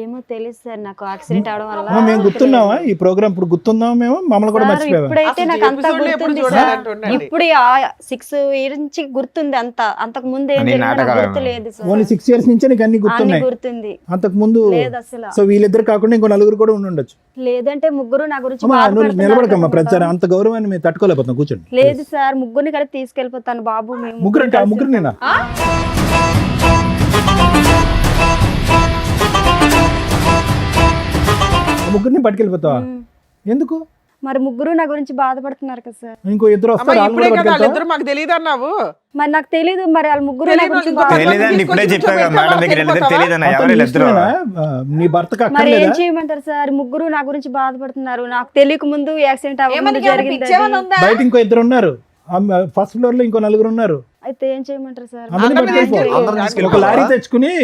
ఏమో తెలియదు సార్, నాకు యాక్సిడెంట్ అవడం వల్ల. మేము గుర్తున్నావా ఈ ప్రోగ్రామ్? ఇప్పుడు గుర్తున్నావా మేము? మమ్మల్ని కూడా సార్, మర్చిపోయావా? ఇప్పుడైతే అసలు నాకు అంతా episode లో ఎప్పుడు గుర్తుంది చూడాలి సార్. అంటుండండి. ఇప్పుడు 6 years నుంచి గుర్తుంది అంతా. అంతకు ముందు ఏం అన్ని జరిగిందో నాకు నాటకాలు గుర్తు లేదు సార్. ఓన్లీ 6 years నుంచే నీకు అన్ని అన్ని గుర్తున్నాయి? గుర్తుంది. అంతకు ముందు లేదు అసలు. సో వీళ్ళిద్దరు కాకుండా ఇంకో నలుగురు కూడా ఉండుండొచ్చు. లేదంటే ముగ్గురు నా గురించి అమ్మా నువ్వు బాధపడుతున్నారు నిలబడకమ్మా, కదా. ప్రచారం అంత గౌరవాన్ని మేము తట్టుకోలేకపోతున్నాం. కూర్చోండి. లేదు సార్, ముగ్గురిని కలిసి తీసుకెళ్ళిపోతాను బాబు. మేము ముగ్గురు అంటే ఆ కలిసి ముగ్గురు నేనా? ముగ్గురిని పట్టుకెళ్ళిపోతావా? ఎందుకు? మరి ముగ్గురు నా గురించి బాధపడుతున్నారు కదా సార్. ఇంకో ఇద్దరు అమ్మా, వస్తారు, వాళ్ళు ఇప్పుడే కూడా కదా పట్టుకెళ్తావా? వాళ్ళిద్దరు మాకు తెలియదు అన్నావు. మరి నాకు తెలీదు, మరి వాళ్ళ ముగ్గురు నా తెలీదు, గురించి ఇంకో బాధ- తెలియదని ఇప్పుడే చెప్పాక మేడం దగ్గర వెళ్ళితే తెలియదన్న అతను ఎవరు నీ వీళ్ళిద్దరు? ఇష్టమేనా? నీ భర్తకు మరి ఏం అక్కర్లేదా? చేయమంటారు సార్? ముగ్గురు నా గురించి బాధపడుతున్నారు. నాకు తెలియక ముందు యాక్సిడెంట్ అవ్వకముందు జరిగింది అది. బయట ఇంకో ఇద్దరు ఉన్నారు, ఫస్ట్ ఫ్లోర్ లో ఇంకో నలుగురు ఉన్నారు. అయితే ఏం చేయమంటారు సార్? అందరిని పట్టుకెళ్ళిపో. ఒక లారీ తెచ్చుకుని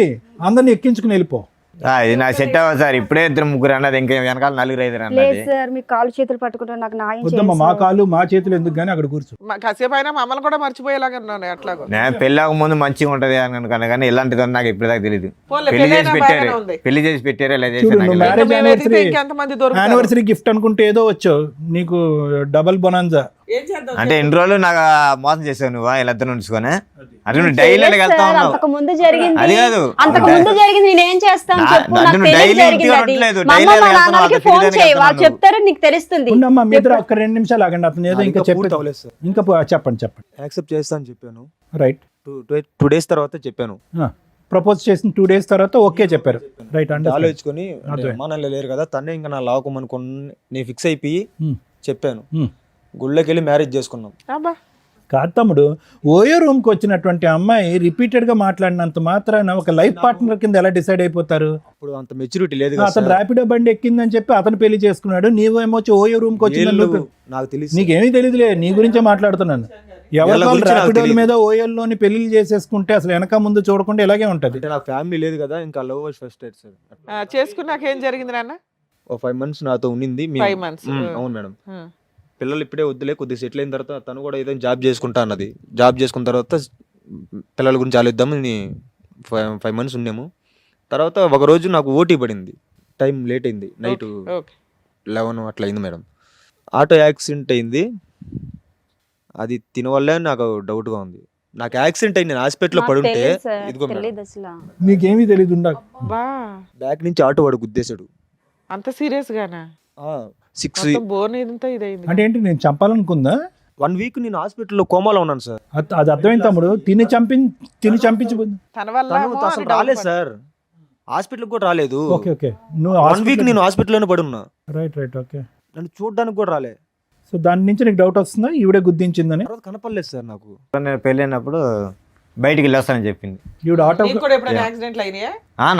అందరిని ఎక్కించుకుని వెళ్ళిపో. ఇది నా సెట్ అవ్వదు సార్. ఇప్పుడే 2-3 అన్నది, ఇంకా వెనకాల 4-5 లేదు అన్నది. సార్, మీ కాలు చేతులు పట్టుకుంటారు, నాకు న్యాయం వద్దమ్మా, చేయండి మా సార్. కాళ్ళు మా చేతులు ఎందుకు గానీ అక్కడ కూర్చో. కాసేపు అయినా మమ్మల్ని కూడా మర్చిపోయేలాగా ఉన్నాను అట్లాగో. నేను పెళ్ళాక ముందు మంచిగా ఉంటది అని అనుకున్నా, కానీ ఇలాంటిది నాకు ఇప్పటిదాకా తెలియదు. పోన్లే, పెళ్లి చేసి పెళ్ళైనా పెట్టారు, బాగానే ఉంది. పెళ్లి చేసి పెట్టారు, ఇలా చూడు, చేసి నువ్వు నాకు మ్యారేజ్ మేము వెతికితే యానివర్సరీ ఇంకెంతమంది దొరుకుతారు? యానివర్సరీ గిఫ్ట్ అనుకుంటే ఏదో వచ్చావు, నీకు డబల్ బొనాన్జా. ఏం చేద్దాం? అంటే ఎన్ని రోజులు నాకు మోసం చేసావు నువ్వు వీళ్ళిద్దరు ఉంచుకొని? అంటే నువ్వు డైలీ లేదు వెళ్తా సార్, ఉన్నావు. అంతకు ముందు జరిగింది. అది కాదు. అంతకు ముందు జరిగింది, నేను ఏం చేస్తాను చెప్పు? నా- నాకు నువ్వు తెలియదు డైలీ జరిగింది ఇంటికి అది. రావట్లేదు, మా డైలీ అమ్మ మా వెళ్తున్నావు, నాన్నకి అక్కడ ఫోన్ తిరిగి చేయి, వాళ్ళు వెళ్తున్నావు. చెప్తారు, నీకు తెలుస్తుంది. ఉండమ్మా, మీ ఇద్దరు ఒక్క 2 నిమిషాలు ఆగండి. అతను ఏదో ఇంకా పూర్తి చెప్పి అవ్వలేదు సార్. ఇంకా చెప్పండి. యాక్సెప్ట్ చేస్తా అని చెప్పాను. రైట్. 2 days తర్వాత చెప్పాను. ప్రపోజ్ చేసిన 2 days తర్వాత ఓకే చెప్పారు. రైట్. అంటే ఆలోచించుకొని అర్థమైంది. అమ్మా నాన్న లేరు కదా, తనే ఇంకా నా లావకమనుకుని నేను ఫిక్స్ అయిపోయి చెప్పాను. హ్మ్. గుళ్ళకి వెళ్ళి మ్యారేజ్ చేసుకున్నాం. అబ్బా, కాదు తమ్ముడు, ఓయో రూమ్ కి వచ్చినటువంటి అమ్మాయి రిపీటెడ్ గా మాట్లాడినంత మాత్రాన ఒక లైఫ్ పార్ట్నర్ కింద ఎలా డిసైడ్ అయిపోతారు? అప్పుడు అంత మెచ్యూరిటీ లేదు కదా అతను సార్. ర్యాపిడో బండి ఎక్కిందని చెప్పి అతను పెళ్లి చేసుకున్నాడు, నీవేమో వచ్చి ఓయో రూమ్ కి వచ్చిందని వీళ్ళు నువ్వు- నాకు తెలియదు. నీకేమీ తెలియదులే, నీ గురించే మాట్లాడుతున్నాను. ఎవరి వీళ్ళ గురించి నాకు ర్యాపిడోల తెలీదు. మీద ఓయోల్లోని పెళ్లి చేసేసుకుంటే అసలు వెనక ముందు చూడకుండా ఇలాగే ఉంటది. అంటే నాకు ఫ్యామిలీ లేదు కదా, ఇంకా లవ్ ఫస్ట్ డేట్ సార్. చేసుకున్నాక ఏం జరిగింది నాన్న? ఓ 5 months నాతో ఉండింది. 5 months. అవును మేడం. పిల్లలు ఇప్పుడే వద్దులే, కొద్దిగా సెటిల్ అయిన తర్వాత తను కూడా ఏదైనా జాబ్ చేసుకుంటా అన్నది. జాబ్ చేసుకున్న తర్వాత పిల్లల గురించి ఆలోచిద్దామని 5 months ఉన్నాము. తర్వాత ఒక రోజు నాకు ఓటీ పడింది, టైం లేట్ అయింది, నైట్ ఓకే. 11 అట్లా అయింది మేడం. ఆటో యాక్సిడెంట్ అయింది. అది తిన వల్లే నాకు డౌట్గా ఉంది. నాకు యాక్సిడెంట్ అయింది, నేను హాస్పిటల్లో నాకు పడుంటే తెలీదు సార్, ఇదిగో మేడం తెలీదు అసలు. నీకేమీ తెలియదు ఉండ. బా, బ్యాక్ నుంచి ఆటో వాడు గుద్దేశాడు. అంత సీరియస్ గానా? 1 ఇదైంది. అంటే ఏంటి, నేను చంపాలనుకుందా? week నేను హాస్పిటల్లో కోమాలో ఉన్నాను సార్. అది అర్థమైంది తమ్ముడు. తిని చంపించి తన వల్ల తను ఏమో అసలు అని doubt రాలేదు పడ్డా. సార్, హాస్పిటల్కి కూడా రాలేదు. Okay okay. నువ్వు 1 week నేను హాస్పిటల్లోనే పడున్నా. Right right. ఓకే. నన్ను చూడడానికి కూడా రాలే. సో సో దాని నుంచి నీకు డౌట్ వస్తుందా ఈవిడే గుద్దించిందని? తర్వాత కనపడలేదు సార్ నాకు. నేను పెళ్ళైనప్పుడు బయటికి వెళ్ళొస్తానని చెప్పింది. ఈవిడ ఆటో నీకు కూడా ఎప్పుడైనా యాక్సిడెంట్లు అయినాయా?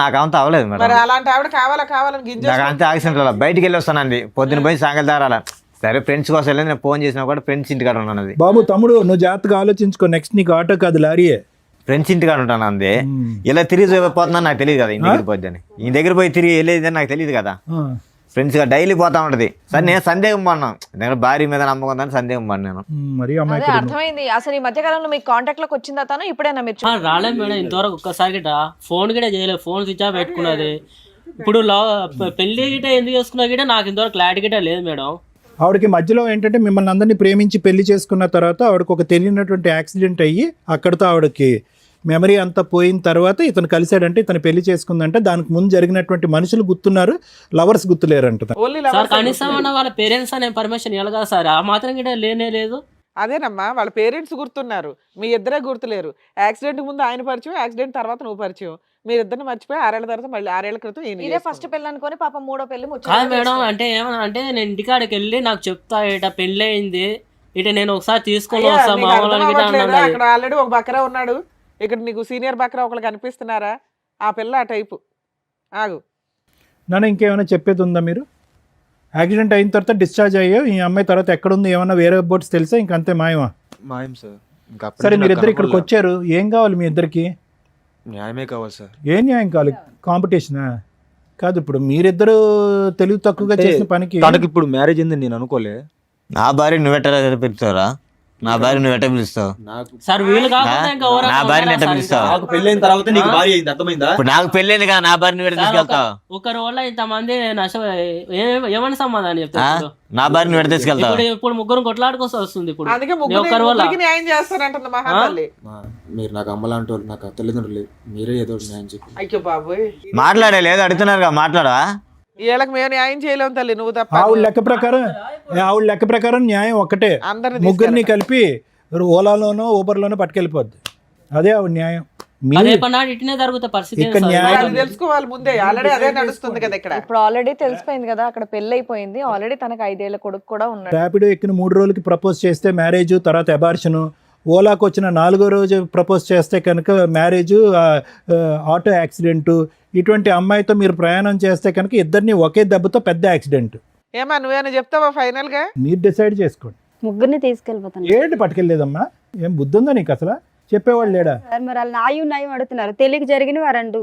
నాకు అంత అవ్వలేదు మేడం. మరి అలాంటి ఆవిడ కావాలని గింజ నాకు అంతే యాక్సిడెంట్ అలా బయటికి వెళ్ళి వస్తానండి. పొద్దున పోయి సాయంకాలం దాకా అలా సరే ఫ్రెండ్స్ కోసం వెళ్ళి నేను ఫోన్ చేసినా కూడా ఫ్రెండ్స్ ఇంటికాడ ఉన్నాను. అది బాబు తమ్ముడు నువ్వు జాగ్రత్తగా ఆలోచించుకో, నెక్స్ట్ నీకు ఆటో కాదు లారీయే. ఫ్రెండ్స్ ఇంటికాడ ఉంటాను అంది. ఇలా తిరిగి పోతున్నా నాకు తెలియదు కదా, ఇంటి దగ్గర పోద్దని. ఈ దగ్గర పోయి తిరిగి వెళ్ళేది నాకు తెలియదు కదా. ఫ్రెండ్స్ గా డైలీ పోతా ఉంటది. సరే నేను సందేహం పడినాను, నేను భార్య మీద నమ్మకం ఉందని సందేహం పడినాను. మరి అదే అమ్మాయి అర్థమైంది. అసలు ఈ మధ్య కాలంలో మీకు కాంటాక్ట్ లోకి వచ్చిందా తను? ఇప్పుడైనా మీరు రాలేదు మేడం ఇంతవరకు ఒక్కసారి గిట ఫోన్ గిట చేయలేదు. ఫోన్ స్విచ్ ఆఫ్ పెట్టుకున్నది. ఇప్పుడు పెళ్లి గిట ఎందుకు చేసుకున్నా గిట నాకు ఇంతవరకు క్లారిటీ గిట లేదు మేడం. ఆవిడకి మధ్యలో ఏంటంటే మిమ్మల్ని అందరినీ ప్రేమించి పెళ్లి చేసుకున్న తర్వాత ఆవిడకి ఒక తెలియనటువంటి యాక్సిడెంట్ అయ్యి అక్కడితో ఆవిడకి మెమరీ అంతా పోయిన తర్వాత ఇతను కలిశాడంటే ఇతను పెళ్లి చేసుకుందంటే దానికి ముందు జరిగినటువంటి మనుషులు గుర్తున్నారు, లవర్స్ గుర్తులేరంట. ఓన్లీ సార్ కనీసం వాళ్ళ పేరెంట్స్ అనే పర్మిషన్ ఇవ్వాలి కదా సార్, ఆ మాత్రం గిట లేనే లేదు. అదేనమ్మా, వాళ్ళ పేరెంట్స్ గుర్తున్నారు, మీ ఇద్దరే గుర్తులేరు. యాక్సిడెంట్ ముందు ఆయన పరిచయం, యాక్సిడెంట్ తర్వాత నువ్వు పరిచయం. మీరిద్దరిని మర్చిపోయి 6 ఏళ్ల తర్వాత మళ్ళీ 6 ఏళ్ల క్రితం ఇదే ఫస్ట్ పెళ్ళి అనుకొని పాపం మూడో పెళ్లి కాదు మేడం, అంటే ఏమన్నా అంటే నేను ఇంటికాడికి వెళ్ళి నాకు చెప్తా ఇట పెళ్ళి అయింది, ఇట నేను ఒకసారి తీసుకొని వస్తా మామూలు గిట అన్నది. అక్కడ ఆల్రెడీ ఒక బకరా ఉన్నాడు, ఇక్కడ నీకు సీనియర్ బకరా ఒకళ్ళు కనిపిస్తున్నారా? ఆ పిల్ల ఆ టైపు. ఆగు నాన్న ఇంకేమైనా చెప్పేది ఉందా? మీరు యాక్సిడెంట్ అయిన తర్వాత డిశ్చార్జ్ అయ్యో ఈ అమ్మాయి తర్వాత ఎక్కడుంది ఏమన్నా వేరే బోట్స్ తెలుసా? ఇంకంతే మాయమా? మాయం సార్. ఇంకా సరే మీరిద్దరు ఇక్కడికి వచ్చారు, ఏం కావాలి మీ ఇద్దరికి? న్యాయమే కావాలి సార్. ఏ న్యాయం కావాలి? కాంపిటీషనా కాదు. ఇప్పుడు మీరిద్దరు తెలివి తక్కువగా చేసిన పనికి తనకి ఇప్పుడు మ్యారేజ్ అయిందని నేను అనుకోలే. నా భార్య నువ్వెట్ట పిలుస్తావురా? నా భార్య నువ్వెట్ట పిలుస్తావు? సార్ వీళ్ళు కాకుండా ఇంకా ఎవరైనా నా భార్య ఉన్నారా ఎట్ట సార్ పిలుస్తావు? నాకు పెళ్ళైన తర్వాత నీకు భార్య అయింది, అర్థమైందా? ఇప్పుడు నాకు పెళ్ళైంది కదా, నా భార్య నువ్వెట్ట తీసుకెళ్తావు? ఒకరి వల్ల ఇంతమంది నష్టం ఏమని సమాధానం చెప్తారు? నా భార్య నువ్వెట్ట తీసుకెళ్తావు? ఇప్పుడు ముగ్గురు కొట్లాడుకోసం వస్తుంది. ఇప్పుడు అందుకే ఒకరి వల్ల ముగ్గురికి న్యాయం చేస్తారంటుంది మహాతల్లి. మీరు నాకు అమ్మలాంటి వాళ్ళు, నాకు తల్లిదండ్రులు, మీరే ఏదో న్యాయం చెప్పి. అయ్యో బాబోయ్, మాట్లాడే లేదు అడుగుతున్నారు మాట్లాడా? వీళ్ళకి మేము న్యాయం చేయలేము తల్లి, నువ్వు తప్ప. ఆవిడ లెక్క ప్రకారం న్యాయం ఒక్కటే, అందరిని ముగ్గురిని కలిపి ఓలాలోనో ఊబర్లోనో పట్టుకెళ్ళిపోద్ది. అదే ఆవిడ న్యాయం. రేపన్నాడు ఇటునే జరుగుతా పరిస్థితి. ఇక్కడ న్యాయం అది తెలుసుకోవాలి ముందే, ఆల్రెడీ అదే నడుస్తుంది కదా ఇక్కడ. ఇప్పుడు ఆల్రెడీ తెలిసిపోయింది కదా, అక్కడ పెళ్లి అయిపోయింది ఆల్రెడీ. తనకు 5 ఏళ్ల కొడుకు కూడా ఉన్నాడు. ర్యాపిడో ఎక్కిన 3 రోజులకి ప్రపోజ్ చేస్తే మ్యారేజ్, తర్వాత అబార్షను. ఓలాకు వచ్చిన 4వ రోజు ప్రపోజ్ చేస్తే కనుక మ్యారేజ్, ఆటో యాక్సిడెంట్. ఇటువంటి అమ్మాయితో మీరు ప్రయాణం చేస్తే కనుక ఇద్దరిని ఒకే దెబ్బతో పెద్ద యాక్సిడెంట్. ఏమా నువ్వేనా చెప్తావా ఫైనల్ గా? మీరు డిసైడ్ చేసుకోండి. ముగ్గురిని తీసుకెళ్ళిపోతాను. ఏంటి పట్టుకెళ్ళలేదమ్మా? ఏం బుద్ధి ఉందా నీకు అసలు? చెప్పేవాళ్ళు లేడా? సార్ మరి వాళ్ళు నాయం అడుగుతున్నారు. తెలియక జరిగిన వారండు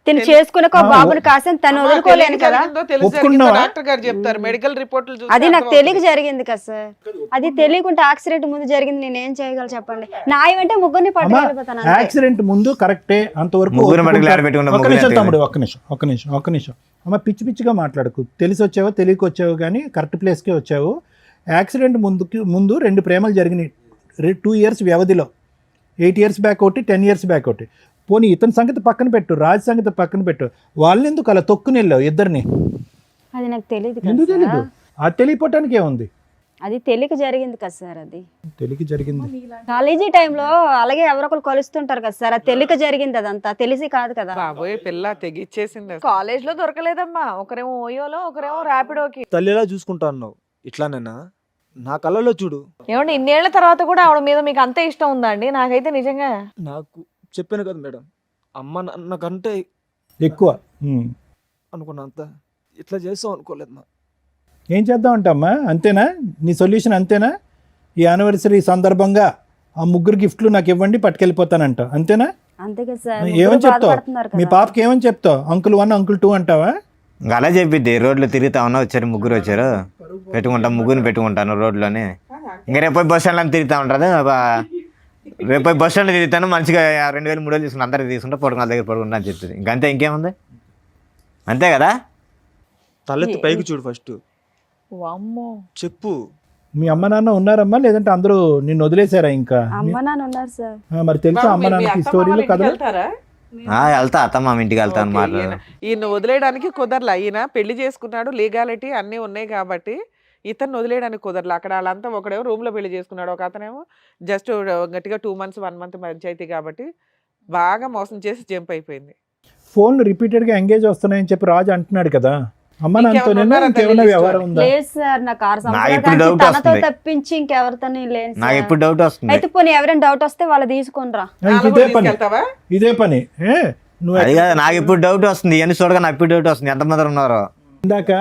తిని చేసుకున్న బాబుని కాసం తను వదులుకోలేను కదా. ఒప్పుకుంటున్నావా? డాక్టర్ గారు చెప్తారు, మెడికల్ రిపోర్ట్లు చూసి అది నాకు అర్థమవుతుంది. తెలియక జరిగింది కదా సార్. అది తెలియకుంటే యాక్సిడెంట్ ముందు జరిగింది, నేను ఏం చేయగలను చెప్పండి? న్యాయం అంటే ముగ్గురిని పట్టుకెళ్ళిపోతాను. యాక్సిడెంట్ ముందు కరెక్టే, అంతవరకు ముగ్గురు మటుకు ఒప్పుకుంటా. లారీ పెట్టుకున్న ఒక్క ముగ్గురు నిమిషం ఎంత తమ్ముడు, ఒక్క నిమిషం. అమ్మ పిచ్చి పిచ్చిగా మాట్లాడకు. తెలిసి వచ్చావో తెలియక వచ్చావు కానీ కరెక్ట్ ప్లేస్కే వచ్చావు. యాక్సిడెంట్ ముందు 2 ప్రేమలు జరిగినాయి 2 ఇయర్స్ వ్యవధిలో. 8 ఇయర్స్ బ్యాక్ ఒకటి, 10 ఇయర్స్ బ్యాక్ ఒకటి. పోనీ ఇతని సంగతి పక్కన పెట్టు, రాజ్ సంగతి పక్కన పెట్టు. వాళ్ళని ఎందుకు అలా తొక్కుని వెళ్ళావు ఇద్దరిని? అది నాకు తెలియదు ఎందుకు కదా తెలీదు? సార్. అది తెలియపోవటానికి ఏముంది? అది తెలియక జరిగింది కదా సార్. అది తెలియక జరిగింది. కాలేజీ టైంలో అలాగే ఎవరొకరు కలుస్తుంటారు కదా సార్. అది తెలియక జరిగింది, అదంతా తెలిసి కాదు కదా. బాబోయ్ పిల్ల తెగిచ్చేసింది. కాలేజ్ లో దొరకలేదమ్మా, ఒకరేమో ఓయోలో ఒకరేమో ర్యాపిడోకి. తల్లిలా చూసుకుంటా అన్నావు, ఇట్లానేనా? నా కళ్ళలో చూడు. ఏమండి ఇన్నేళ్ల తర్వాత కూడా ఆవిడ మీద మీకు అంతే ఇష్టం ఉందా అండి? నాకైతే నిజంగా నాకు చెప్పాను కదా మేడం, అమ్మ నాకంటే ఎక్కువ అనుకున్నా, అంత ఇట్లా చేస్తావు అనుకోలేదు మా. ఏం చేద్దాం అంటమ్మా? అంతేనా నీ సొల్యూషన్? అంతేనా? ఈ యానివర్సరీ సందర్భంగా ఆ 3 గిఫ్ట్లు నాకు ఇవ్వండి, పట్టుకెళ్ళిపోతానంట, అంతేనా? అంతే కదా సార్. ఏమని ముగ్గురు చెప్తావు? బాధపడుతున్నారు మీ కదా. పాపకి ఏమని చెప్తావు? అంకుల్ 1 అంకుల్ 2 అంటావా? ఇంకా అలా చెప్పిద్ది. రోడ్లో తిరుగుతా ఉన్నా, వచ్చారు ముగ్గురు వచ్చారు, పెట్టుకుంటాం ముగ్గురిని పెట్టుకుంటాను రోడ్లోనే. ఇంకా రేపు బస్ స్టాండ్లో తిరుగుతూ ఉంటుంది. రేపు బస్ స్టాండ్లో తిరుగుతాను, మంచిగా 2000 3000 తీసుకుని అందరికి తీసుకుంటా, పడుకున్న దగ్గర పడుకుంటా అని చెప్తుంది. ఇంకంతే, ఇంకేముంది? అంతే కదా? తలెత్తి పైకి చూడు ఫస్ట్, వామ్మో. చెప్పు. మీ అమ్మ నాన్న ఉన్నారమ్మా, లేదంటే అందరూ నిన్ను వదిలేశారా? ఇంకా అమ్మ నాన్న ఉన్నారు సార్. మరి తెలుసా అమ్మ నాన్నకి స్టోరీలు కథలు? వెళ్తారా? వెళ్తా, అత్తమ్మ ఇంటికి వెళ్తాను మాట్లాడు. ఈయన వదిలేయడానికి కుదరలా. ఈయన పెళ్లి చేసుకున్నాడు, లీగాలిటీ అన్నీ ఉన్నాయి కాబట్టి ఇతను వదిలేయడానికి కుదరలా. అక్కడ వాళ్ళంతా ఒకడేమో రూమ్ లో పెళ్లి చేసుకున్నాడు, ఒక అతనేమో జస్ట్ గట్టిగా 2 months 1 month పంచాయతీ కాబట్టి బాగా మోసం చేసి జంప్ అయిపోయింది. ఫోన్లు రిపీటెడ్గా ఎంగేజ్ వస్తున్నాయని చెప్పి రాజు అంటున్నాడు కదా, అమ్మ నాన్నతో ఉన్నారా ఇంకేమైనా తల్లి వ్యవహారం ఉందా? లేదు సార్, నాకు 6 నాకు ఇప్పుడు సంవత్సరాలు doubt తనతో వస్తుంది. తప్పించి ఇంకెవరితో లేదు నాకు సార్. ఇప్పుడు డౌట్ వస్తుంది. అయితే పోనీ ఎవరైనా డౌట్ వస్తే వాళ్ళు తీసుకునిరా. ఇదే పని వెళ్తావా? ఇదే పని నువ్వు అది కాదు, నాకు ఇప్పుడు డౌట్ వస్తుంది. ఇవన్నీ చూడగా నాకు ఇప్పుడు డౌట్ వస్తుంది. ఎంతమంది ఉన్నారో. ఇందాక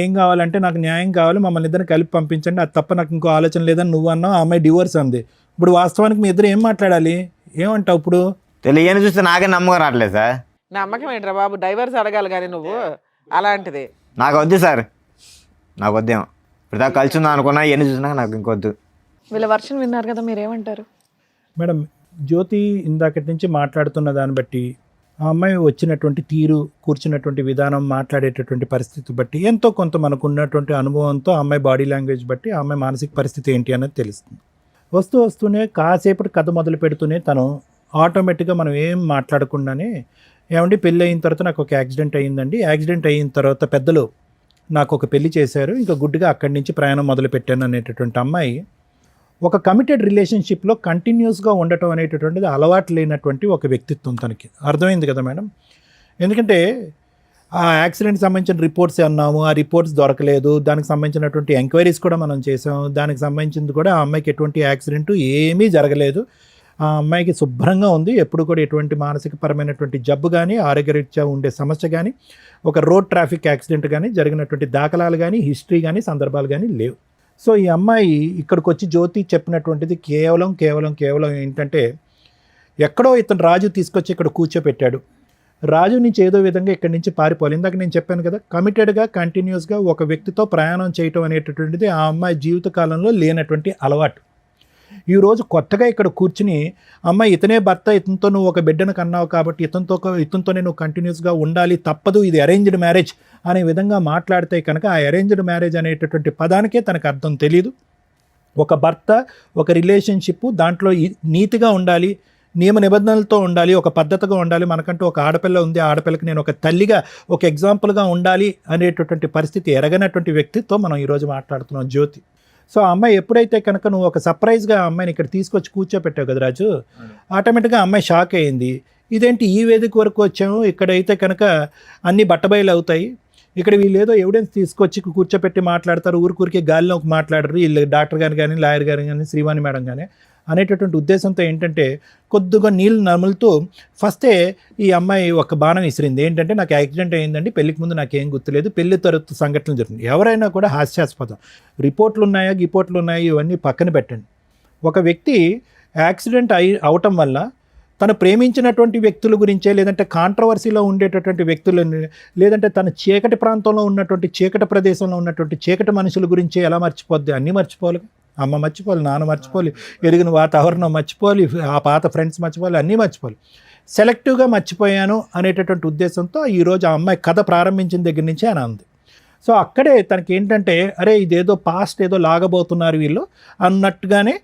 ఏం కావాలంటే నాకు న్యాయం కావాలి, మమ్మల్ని ఇద్దరిని కలిపి పంపించండి, అది తప్ప నాకు ఇంకో ఆలోచన లేదని నువ్వు అన్నావు. ఆ అమ్మాయి డివోర్స్ అంది. ఇప్పుడు వాస్తవానికి మీ ఇద్దరు ఏం మాట్లాడాలి? ఏమంటావు ఇప్పుడు? తెలియని చూస్తే నాకే నమ్మకం రావట్లేదు సార్. నమ్మకం ఏంట్రా బాబు, డైవర్స్ అడగాలి కానీ నువ్వు అలాంటిది. నాకు వద్దు సార్, నాకు వద్దేమో. ఇప్పుడు దాకా కలిసి ఉందా అనుకున్నా, ఇవన్నీ చూసినాక నాకు ఇంకొద్దు. వీళ్ళ వర్షన్ విన్నారు కదా, మీరేమంటారు? మేడం, జ్యోతి ఇందాకటి నుంచి మాట్లాడుతున్న దాన్ని బట్టి, ఆ అమ్మాయి వచ్చినటువంటి తీరు, కూర్చున్నటువంటి విధానం, మాట్లాడేటటువంటి పరిస్థితి బట్టి ఎంతో కొంత మనకు ఉన్నటువంటి అనుభవంతో ఆ అమ్మాయి బాడీ లాంగ్వేజ్ బట్టి ఆ అమ్మాయి మానసిక పరిస్థితి ఏంటి అనేది తెలుస్తుంది. వస్తూనే కాసేపటి కథ మొదలు పెడుతూనే తను ఆటోమేటిక్గా మనం ఏం మాట్లాడకుండానే, ఏమండి పెళ్ళి అయిన తర్వాత నాకు ఒక యాక్సిడెంట్ అయ్యిందండి, యాక్సిడెంట్ అయిన తర్వాత పెద్దలు నాకు ఒక పెళ్లి చేశారు, ఇంకా గుడ్డుగా అక్కడి నుంచి ప్రయాణం మొదలు పెట్టాను అనేటటువంటి అమ్మాయి ఒక కమిటెడ్ రిలేషన్షిప్లో కంటిన్యూస్గా ఉండటం అనేటటువంటిది అలవాటు లేనటువంటి ఒక వ్యక్తిత్వం తనకి. అర్థమైంది కదా మేడం? ఎందుకంటే ఆ యాక్సిడెంట్ సంబంధించిన రిపోర్ట్స్ అన్నాము, ఆ రిపోర్ట్స్ దొరకలేదు, దానికి సంబంధించినటువంటి ఎంక్వైరీస్ కూడా మనం చేసాం, దానికి సంబంధించింది కూడా ఆ అమ్మాయికి ఎటువంటి యాక్సిడెంట్ ఏమీ జరగలేదు, ఆ అమ్మాయికి శుభ్రంగా ఉంది, ఎప్పుడు కూడా ఎటువంటి మానసికపరమైనటువంటి జబ్బు కానీ, ఆరోగ్యరీత్యా ఉండే సమస్య కానీ, ఒక రోడ్ ట్రాఫిక్ యాక్సిడెంట్ కానీ జరిగినటువంటి దాఖలాలు కానీ, హిస్టరీ కానీ, సందర్భాలు కానీ లేవు. సో ఈ అమ్మాయి ఇక్కడికి వచ్చి జ్యోతి చెప్పినటువంటిది కేవలం ఏంటంటే, ఎక్కడో ఇతను రాజు తీసుకొచ్చి ఇక్కడ కూర్చోపెట్టాడు, రాజు నుంచి ఏదో విధంగా ఇక్కడి నుంచి పారిపోవాలి. ఇందాక నేను చెప్పాను కదా, కమిటెడ్గా కంటిన్యూస్గా ఒక వ్యక్తితో ప్రయాణం చేయటం అనేటటువంటిది ఆ అమ్మాయి జీవితకాలంలో లేనటువంటి అలవాటు. ఈరోజు కొత్తగా ఇక్కడ కూర్చుని, అమ్మాయి ఇతనే భర్త, ఇతనితో నువ్వు ఒక బిడ్డను కన్నావు కాబట్టి ఇతనితోనే నువ్వు కంటిన్యూస్గా ఉండాలి, తప్పదు, ఇది అరేంజ్డ్ మ్యారేజ్ అనే విధంగా మాట్లాడితే కనుక ఆ అరేంజ్డ్ మ్యారేజ్ అనేటటువంటి పదానికే తనకు అర్థం తెలియదు. ఒక భర్త, ఒక రిలేషన్షిప్, దాంట్లో నీతిగా ఉండాలి, నియమ నిబంధనలతో ఉండాలి, ఒక పద్ధతిగా ఉండాలి, మనకంటూ ఒక ఆడపిల్ల ఉంది, ఆ ఆడపిల్లకి నేను ఒక తల్లిగా, ఒక ఎగ్జాంపుల్గా ఉండాలి అనేటటువంటి పరిస్థితి ఎరగనటువంటి వ్యక్తితో మనం ఈరోజు మాట్లాడుతున్నాం జ్యోతి. సో ఆ అమ్మాయి ఎప్పుడైతే కనుక నువ్వు ఒక సర్ప్రైజ్గా ఆ అమ్మాయిని ఇక్కడ తీసుకొచ్చి కూర్చోపెట్టావు కదా రాజు, ఆటోమేటిక్గా ఆ అమ్మాయి షాక్ అయింది. ఇదేంటి ఈ వేదిక వరకు వచ్చాము, ఇక్కడైతే కనుక అన్నీ బట్టబయలు అవుతాయి, ఇక్కడ వీళ్ళు ఏదో ఎవిడెన్స్ తీసుకొచ్చి కూర్చోపెట్టి మాట్లాడతారు, ఊరికే గాలిలోకి మాట్లాడరు వీళ్ళు, డాక్టర్ గారు కానీ, లాయర్ గారు కానీ, శ్రీవాణి మేడం కానీ అనేటటువంటి ఉద్దేశంతో ఏంటంటే కొద్దిగా నీళ్ళు నములుతూ ఫస్టే ఈ అమ్మాయి ఒక బాణం విసిరింది. ఏంటంటే, నాకు యాక్సిడెంట్ అయ్యిందండి, పెళ్లికి ముందు నాకేం గుర్తులేదు, పెళ్లి తర్వాత సంఘటనలు జరుగుతుంది. ఎవరైనా కూడా హాస్యాస్పదం. రిపోర్ట్లు ఉన్నాయా, ఇవన్నీ పక్కన పెట్టండి. ఒక వ్యక్తి యాక్సిడెంట్ అవటం వల్ల తను ప్రేమించినటువంటి వ్యక్తుల గురించే, లేదంటే కాంట్రవర్సీలో ఉండేటటువంటి వ్యక్తులని, లేదంటే తన చీకటి ప్రాంతంలో ఉన్నటువంటి, చీకటి ప్రదేశంలో ఉన్నటువంటి చీకటి మనుషుల గురించే ఎలా మర్చిపోద్ది? అన్నీ మర్చిపోవాలి. అమ్మ మర్చిపోవాలి, నాన్న మర్చిపోవాలి, ఎరిగిన వాతావరణం మర్చిపోవాలి, ఆ పాత ఫ్రెండ్స్ మర్చిపోవాలి, అన్నీ మర్చిపోవాలి. సెలెక్టివ్గా మర్చిపోయాను అనేటటువంటి ఉద్దేశంతో ఈరోజు ఆ అమ్మాయి కథ ప్రారంభించిన దగ్గర నుంచే అని అంది. సో అక్కడే తనకి ఏంటంటే, అరే ఇదేదో పాస్ట్ ఏదో లాగబోతున్నారు వీళ్ళు అన్నట్టుగానే,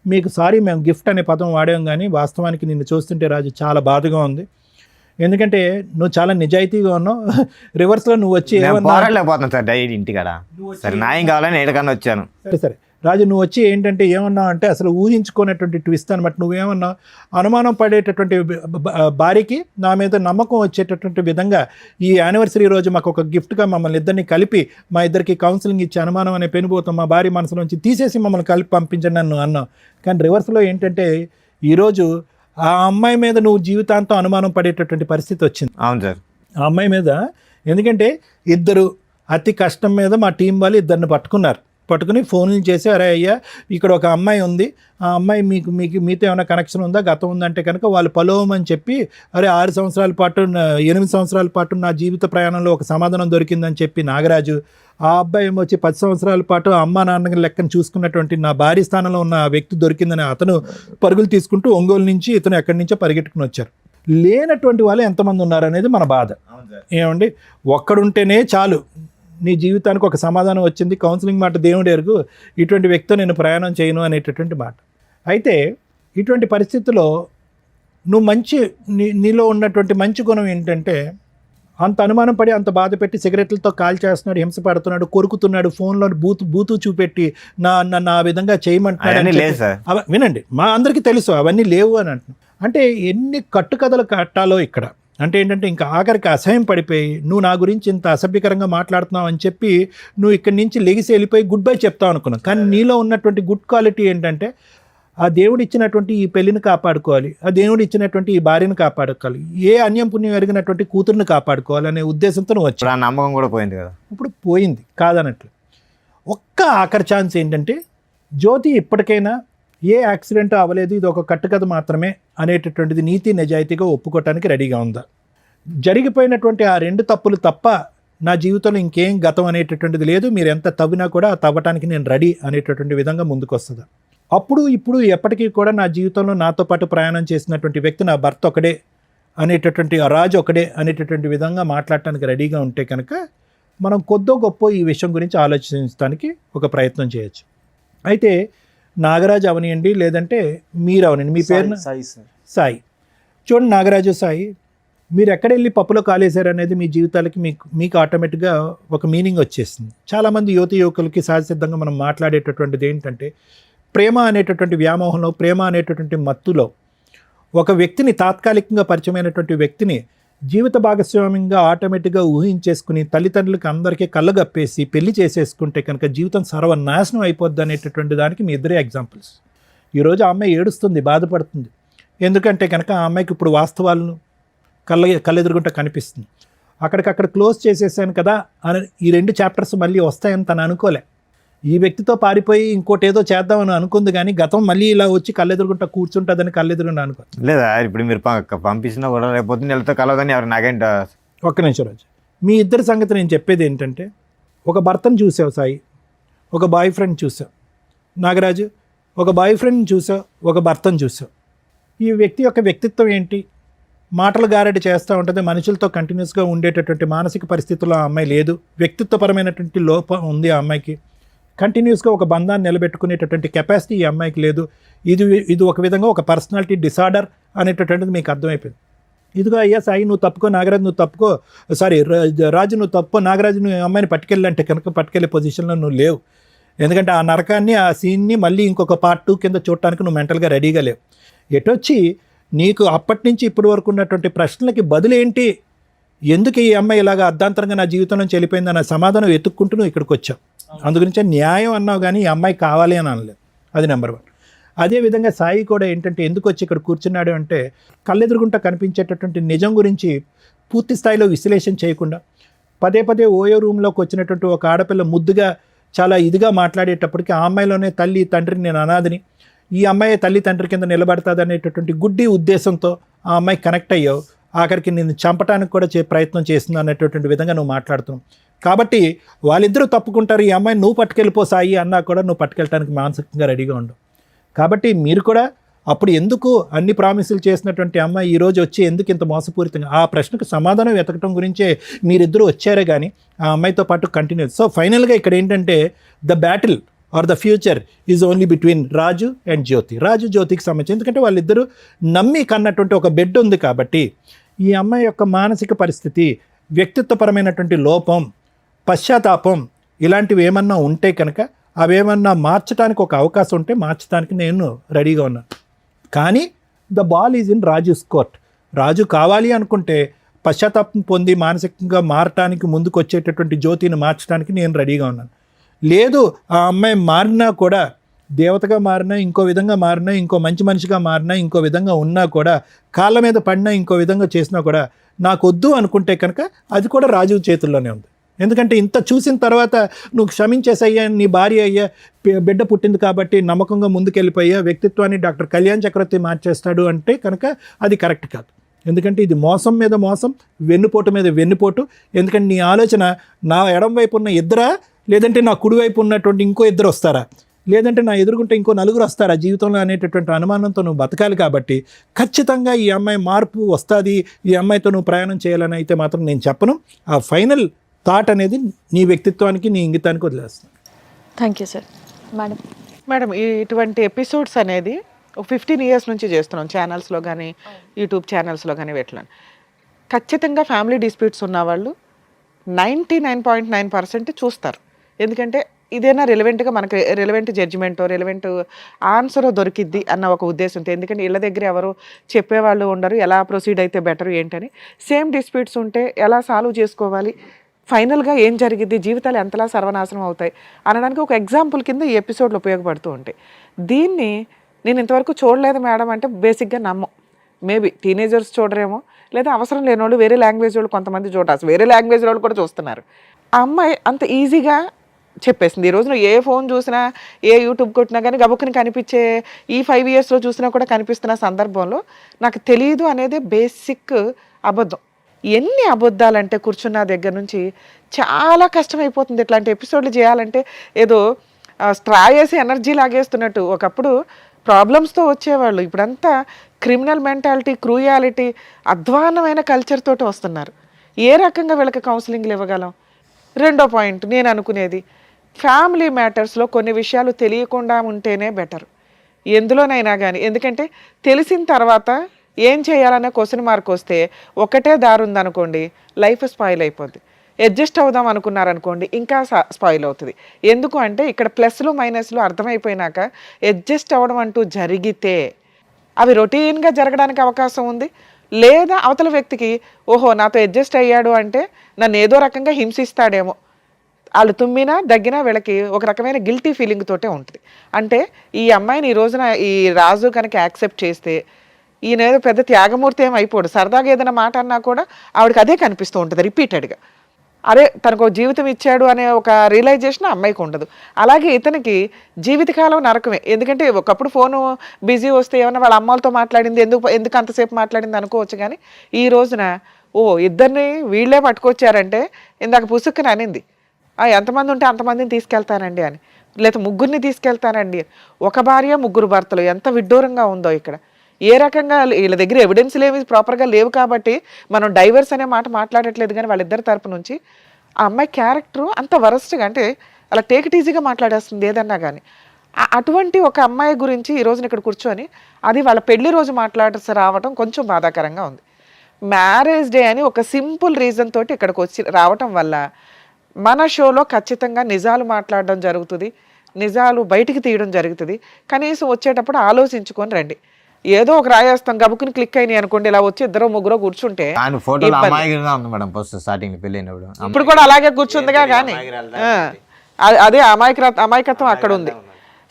మీకు సారీ మేము గిఫ్ట్ అనే పదం వాడాం, కానీ వాస్తవానికి నిన్ను చూస్తుంటే రాజు చాలా బాధగా ఉంది. ఎందుకంటే నువ్వు చాలా నిజాయితీగా ఉన్నావు. రివర్స్లో నువ్వు వచ్చి పోరాడలేకపోతున్నాను సార్ డైలీ ఇంటికాడ. సరే న్యాయం కావాలని ఏడకన్నా వచ్చాను. సరే రాజు, నువ్వు వచ్చి ఏంటంటే ఏమన్నావు అంటే, అసలు ఊహించుకునేటువంటి ట్విస్ట్ అనమాట. నువ్వేమన్నావు, అనుమానం పడేటటువంటి భార్యకి నా మీద నమ్మకం వచ్చేటటువంటి విధంగా ఈ యానివర్సరీ రోజు మాకు ఒక గిఫ్ట్గా మమ్మల్ని ఇద్దరిని కలిపి, మా ఇద్దరికి కౌన్సిలింగ్ ఇచ్చి అనుమానం అనే పెనుభూతం మా భార్య మనసులోంచి తీసేసి మమ్మల్ని కలిపి పంపించండి అని అన్నావు. కానీ రివర్స్లో ఏంటంటే, ఈరోజు ఆ అమ్మాయి మీద నువ్వు జీవితాంతం అనుమానం పడేటటువంటి పరిస్థితి వచ్చింది. అవును సార్, ఆ అమ్మాయి మీద. ఎందుకంటే ఇద్దరు అతి కష్టం మీద మా టీం వాళ్ళు ఇద్దరిని పట్టుకుని ఫోన్లు చేసి, అరే అయ్యా ఇక్కడ ఒక అమ్మాయి ఉంది, ఆ అమ్మాయి మీతో ఏమైనా కనెక్షన్ ఉందా, గతం ఉందంటే కనుక వాళ్ళు పలోమని చెప్పి, అరే 8 సంవత్సరాల పాటు నా జీవిత ప్రయాణంలో ఒక సమాధానం దొరికిందని చెప్పి నాగరాజు, ఆ అబ్బాయి ఏమో వచ్చి 10 సంవత్సరాల పాటు అమ్మ నాన్న లెక్కను చూసుకున్నటువంటి నా భార్య స్థానంలో ఉన్న వ్యక్తి దొరికిందని అతను పరుగులు తీసుకుంటూ ఒంగోలు నుంచి ఇతను ఎక్కడి నుంచో పరిగెట్టుకుని వచ్చారు. లేనటువంటి వాళ్ళు ఎంతమంది ఉన్నారనేది మన బాధ. ఏమండి, ఒక్కడుంటేనే చాలు, నీ జీవితానికి ఒక సమాధానం వచ్చింది, కౌన్సిలింగ్ మాట దేవుడు ఎరుగు, ఇటువంటి వ్యక్తితో నేను ప్రయాణం చేయను అనేటటువంటి మాట. అయితే ఇటువంటి పరిస్థితుల్లో నువ్వు నీలో ఉన్నటువంటి మంచి గుణం ఏంటంటే, అంత అనుమానం పడి, అంత బాధ పెట్టి, సిగరెట్లతో కాల్ చేస్తున్నాడు, హింస పడుతున్నాడు, కొరుకుతున్నాడు, ఫోన్లో బూతు చూపెట్టి నా విధంగా చేయమంటున్నాడు. వినండి, మా అందరికీ తెలుసు అవన్నీ లేవు అని అంటున్నాను. అంటే ఎన్ని కట్టుకథలు కట్టాలో ఇక్కడ. అంటే ఏంటంటే ఇంకా ఆఖరికి అసహ్యం పడిపోయి నువ్వు నా గురించి ఇంత అసభ్యకరంగా మాట్లాడుతున్నావు అని చెప్పి నువ్వు ఇక్కడి నుంచి లెగిసి వెళ్ళిపోయి గుడ్ బై చెప్తావు అనుకున్నావు. కానీ నీలో ఉన్నటువంటి గుడ్ క్వాలిటీ ఏంటంటే ఆ దేవుడు ఇచ్చినటువంటి ఈ పెళ్లిని కాపాడుకోవాలి, ఆ దేవుడు ఇచ్చినటువంటి ఈ భార్యను కాపాడుకోవాలి, ఏ అన్యం పుణ్యం ఎరిగినటువంటి కూతురుని కాపాడుకోవాలనే ఉద్దేశంతో నువ్వు వచ్చావు. ఇప్పుడు ఆ నమ్మకం కూడా పోయింది కదా. ఇప్పుడు పోయింది కాదనట్లు. ఒక్క ఆఖరి ఛాన్స్ ఏంటంటే జ్యోతి ఇప్పటికైనా ఏ యాక్సిడెంట్ అవ్వలేదు, ఇది ఒక కట్టుకథ మాత్రమే అనేటటువంటిది నీతి నిజాయితీగా ఒప్పుకోవటానికి రెడీగా ఉందా? జరిగిపోయినటువంటి ఆ 2 తప్పులు తప్ప నా జీవితంలో ఇంకేం గతం అనేటటువంటిది లేదు, మీరు ఎంత తవ్వినా కూడా ఆ తవ్వటానికి నేను రెడీ అనేటటువంటి విధంగా ముందుకు వస్తుందా? అప్పుడు ఇప్పుడు ఎప్పటికీ కూడా నా జీవితంలో నాతో పాటు ప్రయాణం చేసినటువంటి వ్యక్తి నా భర్త ఒకడే అనేటటువంటి ఆ రాజు ఒకడే అనేటటువంటి విధంగా మాట్లాడటానికి రెడీగా ఉంటే కనుక మనం కొద్దో గొప్ప ఈ విషయం గురించి ఆలోచించడానికి ఒక ప్రయత్నం చేయొచ్చు. అయితే నాగరాజు అవనియండి, లేదంటే మీరు అవనండి, మీ పేరు సాయి. చూడండి నాగరాజు, సాయి, మీరు ఎక్కడెళ్ళి పప్పులో కాలేశారు అనేది మీ జీవితాలకి మీకు ఆటోమేటిక్గా ఒక మీనింగ్ వచ్చేస్తుంది. చాలామంది యువకులకి సహజసిద్ధంగా మనం మాట్లాడేటటువంటిది ఏంటంటే ప్రేమ అనేటటువంటి వ్యామోహంలో, ప్రేమ అనేటటువంటి మత్తులో ఒక వ్యక్తిని, తాత్కాలికంగా పరిచయమైనటువంటి వ్యక్తిని జీవిత భాగస్వామ్యంగా ఆటోమేటిక్గా ఊహించేసుకుని తల్లిదండ్రులకి అందరికీ కళ్ళగప్పేసి పెళ్లి చేసేసుకుంటే కనుక జీవితం సర్వనాశనం అయిపోద్ది అనేటటువంటి దానికి మీ ఇద్దరే ఎగ్జాంపుల్స్. ఈరోజు ఆ అమ్మాయి ఏడుస్తుంది, బాధపడుతుంది. ఎందుకంటే కనుక ఆ అమ్మాయికి ఇప్పుడు వాస్తవాలను కళ్ళెదురుగుంట కనిపిస్తుంది. అక్కడికక్కడ క్లోజ్ చేసేసాను కదా అని ఈ 2 చాప్టర్స్ మళ్ళీ వస్తాయని తను అనుకోలే. ఈ వ్యక్తితో పారిపోయి ఇంకోటి ఏదో చేద్దామని అనుకుంది, కానీ గతం మళ్ళీ ఇలా వచ్చి కళ్ళెదురుగుంట కూర్చుంటుందని కళ్ళెదురుగుంట అనుకో. లేదా ఇప్పుడు మీరు పంపించినా కూడా రేపు వెళ్తే కలవదని ఎవరు నాకేంట. ఒక్క నిమిషం రాజు, మీ ఇద్దరి సంగతి నేను చెప్పేది ఏంటంటే ఒక భర్తను చూసావు సాయి, ఒక బాయ్ ఫ్రెండ్ చూసావు. నాగరాజు, ఒక బాయ్ ఫ్రెండ్ని చూసావు, ఒక భర్తను చూసావు. ఈ వ్యక్తి యొక్క వ్యక్తిత్వం ఏంటి? మాటలు గారడి చేస్తూ ఉంటుంది, మనుషులతో కంటిన్యూస్గా ఉండేటటువంటి మానసిక పరిస్థితుల్లో ఆ అమ్మాయి లేదు. వ్యక్తిత్వపరమైనటువంటి లోపం ఉంది ఆ అమ్మాయికి. కంటిన్యూస్గా ఒక బంధాన్ని నిలబెట్టుకునేటటువంటి కెపాసిటీ ఈ అమ్మాయికి లేదు. ఇది ఒక విధంగా ఒక పర్సనాలిటీ డిసార్డర్ అనేటటువంటిది మీకు అర్థమైపోయింది. ఇదిగో అయ్యా సాయి, నువ్వు తప్పుకో, నాగరాజు నువ్వు తప్పుకో, సారీ రాజు నువ్వు తప్పుకో, నాగరాజు నువ్వు అమ్మాయిని పట్టుకెళ్ళంటే కనుక పట్టుకెళ్ళే పొజిషన్లో నువ్వు లేవు. ఎందుకంటే ఆ నరకాన్ని, ఆ సీన్ని మళ్ళీ ఇంకొక పార్ట్ 2 కింద చూడటానికి నువ్వు మెంటల్గా రెడీగా లేవు. ఎటొచ్చి నీకు అప్పటి నుంచి ఇప్పటి వరకు ఉన్నటువంటి ప్రశ్నలకి బదులేంటి, ఎందుకు ఈ అమ్మాయి ఇలాగా అర్ధాంతరంగా నా జీవితం నుంచి వెళ్ళిపోయింది అన్న సమాధానం వెతుక్కుంటూ నువ్వు ఇక్కడికి వచ్చావు. అందుగురించే న్యాయం అన్నావు, కానీ ఈ అమ్మాయి కావాలి అని అనలేదు. అది నెంబర్ 1. అదేవిధంగా సాయి కూడా ఏంటంటే ఎందుకు వచ్చి ఇక్కడ కూర్చున్నాడు అంటే కళ్ళెదురుగుంట కనిపించేటటువంటి నిజం గురించి పూర్తి స్థాయిలో విశ్లేషణ చేయకుండా పదే పదే ఓయో రూమ్లోకి వచ్చినటువంటి ఒక ఆడపిల్ల ముద్దుగా చాలా ఇదిగా మాట్లాడేటప్పటికి ఆ అమ్మాయిలోనే తల్లి తండ్రిని, నేను అనాథని, ఈ అమ్మాయి తల్లి తండ్రి కింద నిలబడుతుంది అనేటటువంటి గుడ్డి ఉద్దేశంతో ఆ అమ్మాయి కనెక్ట్ అయ్యావు. ఆఖరికి నేను చంపడానికి కూడా ప్రయత్నం చేస్తుంది అనేటటువంటి విధంగా నువ్వు మాట్లాడుతున్నావు. కాబట్టి వాళ్ళిద్దరూ తప్పుకుంటారు, ఈ అమ్మాయిని నువ్వు పట్టుకెళ్ళిపో సాయి అన్నా కూడా నువ్వు పట్టుకెళ్ళడానికి మానసికంగా రెడీగా ఉండవు. కాబట్టి మీరు కూడా అప్పుడు ఎందుకు అన్ని ప్రామిసులు చేసినటువంటి అమ్మాయి ఈరోజు వచ్చి ఎందుకు ఇంత మోసపూరితంగా, ఆ ప్రశ్నకు సమాధానం వెతకడం గురించే మీరిద్దరూ వచ్చారే కానీ ఆ అమ్మాయితో పాటు కంటిన్యూ. సో ఫైనల్గా ఇక్కడ ఏంటంటే the battle or the future is only between Raju and Jyothi. Raju జ్యోతికి సంబంధించి, ఎందుకంటే వాళ్ళిద్దరూ నమ్మి కన్నటువంటి ఒక బెడ్ ఉంది కాబట్టి ఈ అమ్మాయి యొక్క మానసిక పరిస్థితి, వ్యక్తిత్వపరమైనటువంటి లోపం, పశ్చాత్తాపం ఇలాంటివి ఏమన్నా ఉంటే కనుక అవేమన్నా మార్చడానికి ఒక అవకాశం ఉంటే మార్చడానికి నేను రెడీగా ఉన్నాను. కానీ the ball is in Raju's court. Raju కావాలి అనుకుంటే పశ్చాత్తాపం పొంది మానసికంగా మారటానికి ముందుకు వచ్చేటటువంటి జ్యోతిని మార్చడానికి నేను రెడీగా ఉన్నాను. లేదు ఆ అమ్మాయి మారినా కూడా, దేవతగా మారినా, ఇంకో విధంగా మారినా, ఇంకో మంచి మనిషిగా మారినా, ఇంకో విధంగా ఉన్నా కూడా, కాళ్ళ మీద పడినా, ఇంకో విధంగా చేసినా కూడా నాకు వద్దు అనుకుంటే కనుక అది కూడా రాజు చేతుల్లోనే ఉంది. ఎందుకంటే ఇంత చూసిన తర్వాత నువ్వు క్షమించేసయ్యా, నీ భార్య అయ్యా, బిడ్డ పుట్టింది కాబట్టి నమ్మకంగా ముందుకెళ్ళిపోయా, వ్యక్తిత్వాన్ని డాక్టర్ కళ్యాణ్ చక్రవర్తి మార్చేస్తాడు అంటే కనుక అది కరెక్ట్ కాదు. ఎందుకంటే ఇది మోసం మీద మోసం, వెన్నుపోటు మీద వెన్నుపోటు. ఎందుకంటే నీ ఆలోచన నా ఎడం వైపు ఉన్న ఇద్దరా, లేదంటే నా కుడివైపు ఉన్నటువంటి ఇంకో ఇద్దరు వస్తారా, లేదంటే నా ఎదురుకుంటే ఇంకో 4 వస్తారా జీవితంలో అనేటటువంటి అనుమానంతో నువ్వు బతకాలి. కాబట్టి ఖచ్చితంగా ఈ అమ్మాయి మార్పు వస్తుంది, ఈ అమ్మాయితో నువ్వు ప్రయాణం చేయాలని అయితే మాత్రం నేను చెప్పను. ఆ ఫైనల్ థాట్ అనేది నీ వ్యక్తిత్వానికి, నీ ఇంగితానికి వదిలేస్తాను. Thank you sir. మేడం, ఇటువంటి ఎపిసోడ్స్ అనేది ఒక 15 years నుంచి చేస్తున్నాం, ఛానల్స్లో కానీ యూట్యూబ్ ఛానల్స్లో కానీ వీటిలో. ఖచ్చితంగా ఫ్యామిలీ డిస్ప్యూట్స్ ఉన్నవాళ్ళు 99.9% చూస్తారు. ఎందుకంటే ఇదేనా రెలవెంట్గా మనకు రెలవెంట్ జడ్జిమెంటో రెలవెంట్ ఆన్సరో దొరికిద్ది అన్న ఒక ఉద్దేశంతో, ఎందుకంటే ఇళ్ళ దగ్గర ఎవరు చెప్పేవాళ్ళు ఉండరు, ఎలా ప్రొసీడ్ అయితే బెటర్ ఏంటని. సేమ్ డిస్ప్యూట్స్ ఉంటే ఎలా సాల్వ్ చేసుకోవాలి, ఫైనల్గా ఏం జరిగిద్ది, జీవితాలు ఎంతలా సర్వనాశనం అవుతాయి అనడానికి ఒక ఎగ్జాంపుల్ కింద ఈ ఎపిసోడ్లు ఉపయోగపడుతూ ఉంటాయి. దీన్ని నేను ఇంతవరకు చూడలేదు మేడం అంటే బేసిక్గా నమ్మం. మేబీ టీనేజర్స్ చూడరేమో, లేదా అవసరం లేని వాళ్ళు వేరే లాంగ్వేజ్ వాళ్ళు కొంతమంది చూడాల్సి, వేరే లాంగ్వేజ్ వాళ్ళు కూడా చూస్తున్నారు. ఆ అమ్మాయి అంత ఈజీగా చెప్పేసింది. ఈ రోజున ఏ ఫోన్ చూసినా, ఏ యూట్యూబ్ కొట్టినా కానీ గబుక్కుని కనిపించే, ఈ 5 yearsలో చూసినా కూడా కనిపిస్తున్న సందర్భంలో నాకు తెలియదు అనేది బేసిక్ అబద్ధం. ఎన్ని అబద్ధాలంటే కూర్చున్న దగ్గర నుంచి చాలా కష్టమైపోతుంది. ఇట్లాంటి ఎపిసోడ్లు చేయాలంటే ఏదో స్ట్రా వేసి ఎనర్జీ లాగేస్తున్నట్టు. ఒకప్పుడు ప్రాబ్లమ్స్తో వచ్చేవాళ్ళు, ఇప్పుడంతా క్రిమినల్ మెంటాలిటీ, క్రూయాలిటీ, అధ్వాన్నమైన కల్చర్ తోటి వస్తున్నారు. ఏ రకంగా వీళ్ళకి కౌన్సిలింగ్లు ఇవ్వగలం? రెండో పాయింట్ నేను అనుకునేది, ఫ్యామిలీ మ్యాటర్స్లో కొన్ని విషయాలు తెలియకుండా ఉంటేనే బెటర్ ఎందులోనైనా కానీ. ఎందుకంటే తెలిసిన తర్వాత ఏం చేయాలనే క్వశ్చన్ మార్క్ వస్తే ఒకటే దారి ఉందనుకోండి, లైఫ్ స్పాయిల్ అయిపోద్ది. అడ్జస్ట్ అవుదాం అనుకున్నారనుకోండి, ఇంకా స్పాయిల్ అవుతుంది. ఎందుకు అంటే ఇక్కడ ప్లస్లు మైనస్లు అర్థమైపోయినాక అడ్జస్ట్ అవ్వడం అంటూ జరిగితే అవి రొటీన్గా జరగడానికి అవకాశం ఉంది. లేదా అవతల వ్యక్తికి ఓహో నాతో అడ్జస్ట్ అయ్యాడు అంటే నన్ను ఏదో రకంగా హింసిస్తాడేమో, వాళ్ళు తుమ్మినా దగ్గినా వీళ్ళకి ఒక రకమైన గిల్టీ ఫీలింగ్ తోటే ఉంటుంది. అంటే ఈ అమ్మాయిని ఈ రోజున ఈ రాజు కనుక యాక్సెప్ట్ చేస్తే ఈయన ఏదో పెద్ద త్యాగమూర్తి ఏం అయిపోడు. సరదాగా ఏదైనా మాట అన్నా కూడా ఆవిడకి అదే కనిపిస్తూ ఉంటుంది రిపీటెడ్గా. అరే తనకు జీవితం ఇచ్చాడు అనే ఒక రియలైజేషన్ అమ్మాయికి ఉండదు. అలాగే ఇతనికి జీవితకాలం నరకమే. ఎందుకంటే ఒకప్పుడు ఫోను బిజీ వస్తే ఏమన్నా వాళ్ళ అమ్మాలతో మాట్లాడింది, ఎందుకు అంతసేపు మాట్లాడింది అనుకోవచ్చు. కానీ ఈ రోజున ఇద్దరిని వీళ్ళే పట్టుకొచ్చారంటే, ఇందాక పుసుక్కుని అనింది ఎంతమంది ఉంటే అంతమందిని తీసుకెళ్తానండి అని, లేదా ముగ్గురిని తీసుకెళ్తానండి. ఒక భార్య ముగ్గురు భర్తలు, ఎంత విడ్డూరంగా ఉందో ఇక్కడ. ఏ రకంగా వీళ్ళ దగ్గర ఎవిడెన్స్లు ఏమి ప్రాపర్గా లేవు కాబట్టి మనం డైవర్స్ అనే మాట మాట్లాడట్లేదు. కానీ వాళ్ళిద్దరి తరపు నుంచి ఆ అమ్మాయి క్యారెక్టరు అంత వరస్ట్గా, అంటే అలా టేక్ ఇట్ ఈజీగా మాట్లాడేస్తుంది ఏదన్నా కానీ. అటువంటి ఒక అమ్మాయి గురించి ఈ రోజున ఇక్కడ కూర్చొని అది వాళ్ళ పెళ్లి రోజు మాట్లాడాల్సి రావటం కొంచెం బాధాకరంగా ఉంది. మ్యారేజ్ డే అని ఒక సింపుల్ రీజన్ తోటి ఇక్కడికి వచ్చి రావటం వల్ల మన షోలో ఖచ్చితంగా నిజాలు మాట్లాడడం జరుగుతుంది, నిజాలు బయటికి తీయడం జరుగుతుంది. కనీసం వచ్చేటప్పుడు ఆలోచించుకొని రండి. ఏదో ఒక రాయేస్తాం గబుకుని క్లిక్ అయినాయి అనుకోండి, ఇలా వచ్చి ఇద్దరు ముగ్గురు కూర్చుంటే ఇప్పుడు కూడా అలాగే కూర్చుందిగా. కానీ అదే అమాయకత్వం అక్కడ ఉంది.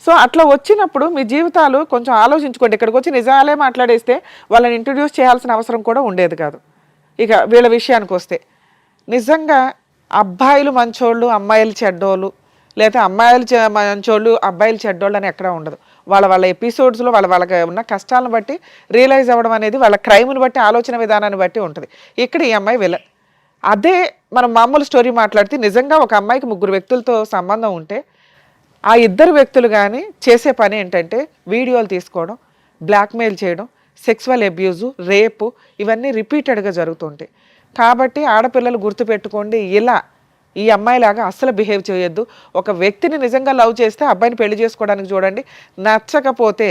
సో అట్లా వచ్చినప్పుడు మీ జీవితాలు కొంచెం ఆలోచించుకోండి. ఇక్కడికి వచ్చి నిజాలే మాట్లాడేస్తే వాళ్ళని ఇంట్రడ్యూస్ చేయాల్సిన అవసరం కూడా ఉండేది కాదు. ఇక వీళ్ళ విషయానికి వస్తే నిజంగా అబ్బాయిలు మంచోళ్ళు అమ్మాయిలు చెడ్డోళ్ళు, లేదా అమ్మాయిలు మంచోళ్ళు అబ్బాయిలు చెడ్డోళ్ళు అని ఎక్కడా ఉండదు. వాళ్ళ ఎపిసోడ్స్లో వాళ్ళకి ఉన్న కష్టాలను బట్టి రియలైజ్ అవ్వడం అనేది వాళ్ళ క్రైమ్ని బట్టి, ఆలోచన విధానాన్ని బట్టి ఉంటుంది. ఇక్కడ ఈ అమ్మాయి విలన్. అదే మనం మామూలు స్టోరీ మాట్లాడితే నిజంగా ఒక అమ్మాయికి ముగ్గురు వ్యక్తులతో సంబంధం ఉంటే ఆ ఇద్దరు వ్యక్తులు కానీ చేసే పని ఏంటంటే వీడియోలు తీసుకోవడం, బ్లాక్మెయిల్ చేయడం, సెక్సువల్ అబ్యూజు, రేపు, ఇవన్నీ రిపీటెడ్గా జరుగుతుంటాయి. కాబట్టి ఆడపిల్లలు గుర్తుపెట్టుకోండి, ఇలా ఈ అమ్మాయిలాగా అస్సలు బిహేవ్ చేయొద్దు. ఒక వ్యక్తిని నిజంగా లవ్ చేస్తే అబ్బాయిని పెళ్లి చేసుకోవడానికి చూడండి. నచ్చకపోతే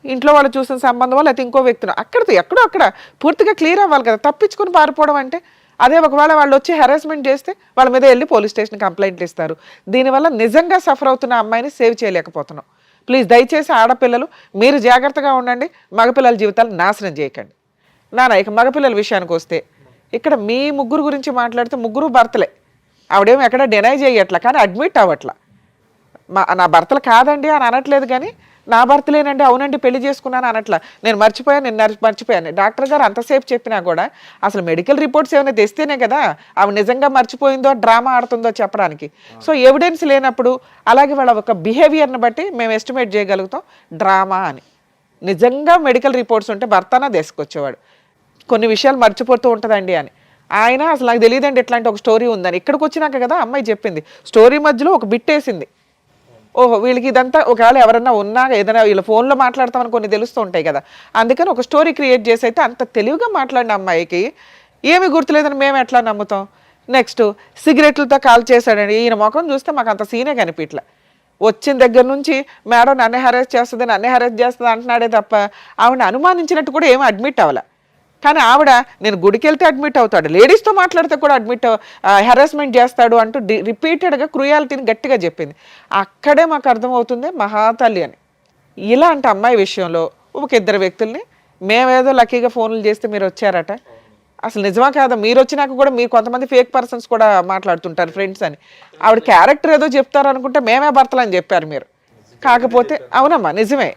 ఇంట్లో వాళ్ళు చూసిన సంబంధం లేకపోతే ఇంకో వ్యక్తిని ఎక్కడో అక్కడ పూర్తిగా క్లియర్ అవ్వాలి కదా. తప్పించుకుని పారిపోవడం అంటే అదే. ఒకవేళ వాళ్ళు వచ్చి హెరాస్మెంట్ చేస్తే వాళ్ళ మీద వెళ్ళి పోలీస్ స్టేషన్ కంప్లైంట్లు ఇస్తారు. దీనివల్ల నిజంగా సఫర్ అవుతున్న అమ్మాయిని సేవ్ చేయలేకపోతున్నాం. ప్లీజ్ దయచేసి ఆడపిల్లలు మీరు జాగ్రత్తగా ఉండండి, మగపిల్లల జీవితాలు నాశనం చేయకండి. ఇక మగపిల్లల విషయానికి వస్తే ఇక్కడ మీ ముగ్గురు గురించి మాట్లాడితే ముగ్గురు భర్తలే. ఆవిడేమో ఎక్కడ డినై చేయట్లా, కానీ అడ్మిట్ అవ్వట్లా. నా భర్తలు కాదండి అని అనట్లేదు, కానీ నా భర్తలేనండి, అవునండి పెళ్లి చేసుకున్నాను అనట్లా. నేను మర్చిపోయాను. డాక్టర్ గారు అంతసేపు చెప్పినా కూడా అసలు మెడికల్ రిపోర్ట్స్ ఏమైనా తెస్తేనే కదా ఆవిడ నిజంగా మర్చిపోయిందో డ్రామా ఆడుతుందో చెప్పడానికి. సో ఎవిడెన్స్ లేనప్పుడు అలాగే వాళ్ళ ఒక బిహేవియర్ని బట్టి మేము ఎస్టిమేట్ చేయగలుగుతాం డ్రామా అని. నిజంగా మెడికల్ రిపోర్ట్స్ ఉంటే భర్తనా తీసుకొచ్చేవాడు. కొన్ని విషయాలు మర్చిపోతూ ఉంటుందండి అని. ఆయన అసలు నాకు తెలియదండి ఇట్లాంటి ఒక స్టోరీ ఉందని. ఇక్కడికి వచ్చినాక కదా అమ్మాయి చెప్పింది. స్టోరీ మధ్యలో ఒక బిట్ వేసింది. ఓహో వీళ్ళకి ఇదంతా ఒకవేళ ఎవరన్నా ఉన్నా ఏదైనా వీళ్ళ ఫోన్లో మాట్లాడతామని కొన్ని తెలుస్తూ ఉంటాయి కదా, అందుకని ఒక స్టోరీ క్రియేట్ చేసి అయితే అంత తెలివిగా మాట్లాడిన అమ్మాయికి ఏమీ గుర్తులేదని మేము ఎట్లా నమ్ముతాం? నెక్స్ట్ సిగరెట్లతో కాల్ చేశాడండి. ఈయన ముఖం చూస్తే మాకు అంత సీనే కనిపించలే. వచ్చిన దగ్గర నుంచి మేడం నన్నే హెరాస్ చేస్తుంది అంటున్నాడే తప్ప ఆవిడ అనుమానించినట్టు కూడా ఏమీ అడ్మిట్ అవ్వలే. కానీ ఆవిడ నేను గుడికి వెళ్తే అడ్మిట్ అవుతాడు, లేడీస్తో మాట్లాడితే కూడా హెరాస్మెంట్ చేస్తాడు అంటూ రిపీటెడ్గా క్రూయాలిటీని గట్టిగా చెప్పింది. అక్కడే మాకు అర్థమవుతుంది మహాతల్లి అని. ఇలాంటి అమ్మాయి విషయంలో ఒక ఇద్దరు వ్యక్తుల్ని మేమేదో లక్కీగా ఫోన్లు చేస్తే మీరు వచ్చారట, అసలు నిజమా కాదా? మీరు వచ్చినాక కూడా మీరు కొంతమంది ఫేక్ పర్సన్స్ కూడా మాట్లాడుతుంటారు ఫ్రెండ్స్ అని. ఆవిడ క్యారెక్టర్ ఏదో చెప్తారు అనుకుంటే మేమే భర్తలు అని చెప్పారు మీరు. కాకపోతే అవునమ్మా నిజమే,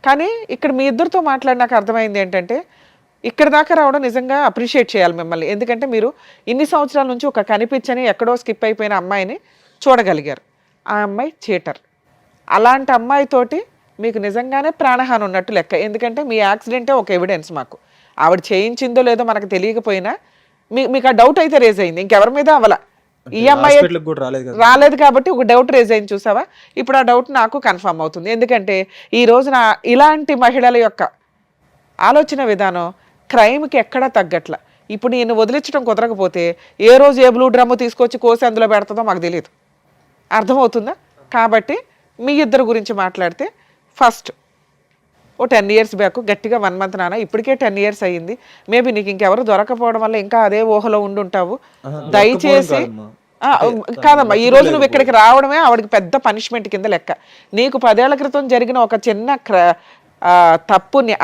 కానీ ఇక్కడ మీ ఇద్దరితో మాట్లాడినాక అర్థమైంది ఏంటంటే ఇక్కడ దాకా రావడం నిజంగా అప్రిషియేట్ చేయాలి మిమ్మల్ని. ఎందుకంటే మీరు ఇన్ని సంవత్సరాల నుంచి ఒక కనిపించని ఎక్కడో స్కిప్ అయిపోయిన అమ్మాయిని చూడగలిగారు. ఆ అమ్మాయి చీటర్. అలాంటి అమ్మాయితోటి మీకు నిజంగానే ప్రాణహాని ఉన్నట్టు లెక్క. ఎందుకంటే మీ యాక్సిడెంటే ఒక ఎవిడెన్స్ మాకు. ఆవిడ చేయించిందో లేదో మనకు తెలియకపోయినా మీకు ఆ డౌట్ అయితే రేజ్ అయింది, ఇంకెవరి మీద అవల. ఈ అమ్మాయి రాలేదు కాబట్టి ఒక డౌట్ రేజ్ అయింది చూసావా. ఇప్పుడు ఆ డౌట్ నాకు కన్ఫర్మ్ అవుతుంది. ఎందుకంటే ఈ రోజున ఇలాంటి మహిళల యొక్క ఆలోచన విధానం క్రైమ్కి ఎక్కడా తగ్గట్ల. ఇప్పుడు నేను వదిలించడం కుదరకపోతే ఏ రోజు ఏ బ్లూ డ్రమ్ము తీసుకొచ్చి కోసి అందులో పెడుతుందో మాకు తెలియదు. అర్థమవుతుందా? కాబట్టి మీ ఇద్దరు గురించి మాట్లాడితే ఫస్ట్ ఓ 10 years బ్యాక్ గట్టిగా 1 month నాన్న, ఇప్పటికే 10 years అయ్యింది. మేబీ నీకు ఇంకెవరు దొరకపోవడం వల్ల ఇంకా అదే ఊహలో ఉండుంటావు. దయచేసి కాదమ్మా, ఈ రోజు నువ్వు ఇక్కడికి రావడమే ఆవిడకి పెద్ద పనిష్మెంట్ కింద లెక్క. నీకు 10 ఏళ్ల క్రితం జరిగిన ఒక చిన్న తప్పుని,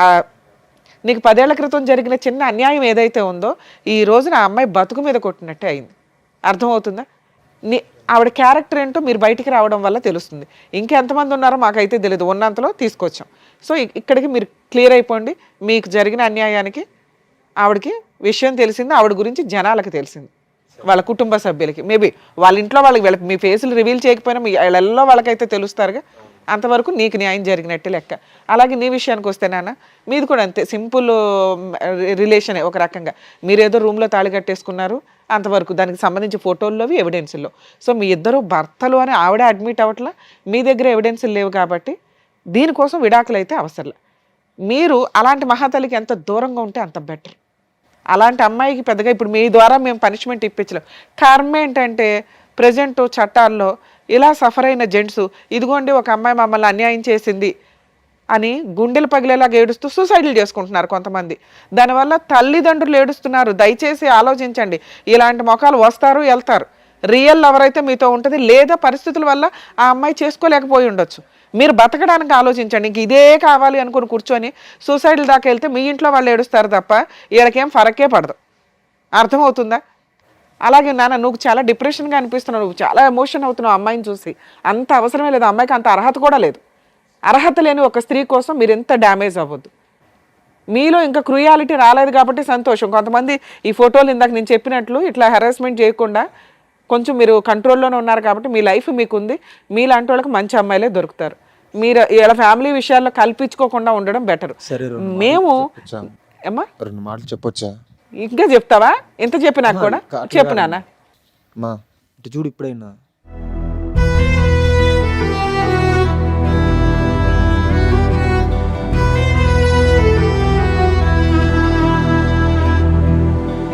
నీకు 10 ఏళ్ల క్రితం జరిగిన చిన్న అన్యాయం ఏదైతే ఉందో ఈ రోజున ఆ అమ్మాయి బతుకు మీద కొట్టినట్టే అయింది. అర్థమవుతుందా? ఆవిడ క్యారెక్టర్ ఏంటో మీరు బయటికి రావడం వల్ల తెలుస్తుంది. ఇంకెంతమంది ఉన్నారో మాకైతే తెలియదు, ఉన్నంతలో తీసుకొచ్చాం. సో ఇక్కడికి మీరు క్లియర్ అయిపోండి. మీకు జరిగిన అన్యాయానికి ఆవిడకి విషయం తెలిసింది, ఆవిడ గురించి జనాలకు తెలిసింది, వాళ్ళ కుటుంబ సభ్యులకి. మేబీ వాళ్ళ ఇంట్లో వాళ్ళకి మీ ఫేసులు రివీల్ చేయకపోయినా మీ ఇళ్ళల్లో వాళ్ళకైతే తెలుస్తారుగా. అంతవరకు నీకు న్యాయం జరిగినట్టే లెక్క. అలాగే నీ విషయానికి వస్తే నాన్న, మీది కూడా అంతే, సింపుల్ రిలేషనే ఒక రకంగా. మీరేదో రూమ్లో తాళి కట్టేసుకున్నారు అంతవరకు, దానికి సంబంధించి ఫోటోల్లోవి ఎవిడెన్సుల్లో. సో మీ ఇద్దరు భర్తలు అని ఆవిడ అడ్మిట్ అవ్వట్లా, మీ దగ్గర ఎవిడెన్సులు లేవు. కాబట్టి దీనికోసం విడాకులు అయితే అవసరం. మీరు అలాంటి మహాతల్లికి ఎంత దూరంగా ఉంటే అంత బెటర్. అలాంటి అమ్మాయికి పెద్దగా ఇప్పుడు మీ ద్వారా మేము పనిష్మెంట్ ఇప్పించలేం. కారణం ఏంటంటే ప్రజెంట్ చట్టాల్లో ఇలా సఫర్ అయిన జెంట్స్, ఇదిగోండి ఒక అమ్మాయి మమ్మల్ని అన్యాయం చేసింది అని గుండెలు పగిలేలాగా ఏడుస్తూ సూసైడ్లు చేసుకుంటున్నారు కొంతమంది. దానివల్ల తల్లిదండ్రులు ఏడుస్తున్నారు. దయచేసి ఆలోచించండి. ఇలాంటి మొఖాలు వస్తారు వెళ్తారు. రియల్ ఎవరైతే మీతో ఉంటుంది, లేదా పరిస్థితుల వల్ల ఆ అమ్మాయి చేసుకోలేకపోయి ఉండొచ్చు. మీరు బతకడానికి ఆలోచించండి. ఇంక ఇదే కావాలి అనుకుని కూర్చొని సూసైడ్ల దాకా వెళ్తే మీ ఇంట్లో వాళ్ళు ఏడుస్తారు తప్ప వీళ్ళకేం ఫరకే పడదు. అర్థమవుతుందా? అలాగే నాన్న, నువ్వు చాలా డిప్రెషన్గా అనిపిస్తున్నావు, నువ్వు చాలా ఎమోషన్ అవుతున్నావు అమ్మాయిని చూసి. అంత అవసరమే లేదు, అమ్మాయికి అంత అర్హత కూడా లేదు. అర్హత లేని ఒక స్త్రీ కోసం మీరు ఎంత డ్యామేజ్ అవ్వద్దు. మీలో ఇంకా క్రూయాలిటీ రాలేదు కాబట్టి సంతోషం. కొంతమంది ఈ ఫోటోలు ఇందాక నేను చెప్పినట్లు ఇట్లా హెరాస్మెంట్ చేయకుండా కొంచెం మీరు కంట్రోల్లోనే ఉన్నారు కాబట్టి మీ లైఫ్ మీకుంది. మీలాంటి వాళ్ళకి మంచి అమ్మాయిలే దొరుకుతారు. మీరు ఇలా ఫ్యామిలీ విషయాల్లో కల్పించుకోకుండా ఉండడం బెటర్. మేము అమ్మా 2 మాటలు చెప్పొచ్చా? ఇంకా చెప్తావా? ఎంత చెప్పినా కూడా చెప్పు నాన్న. మా ఇటు చూడు, ఇప్పుడైనా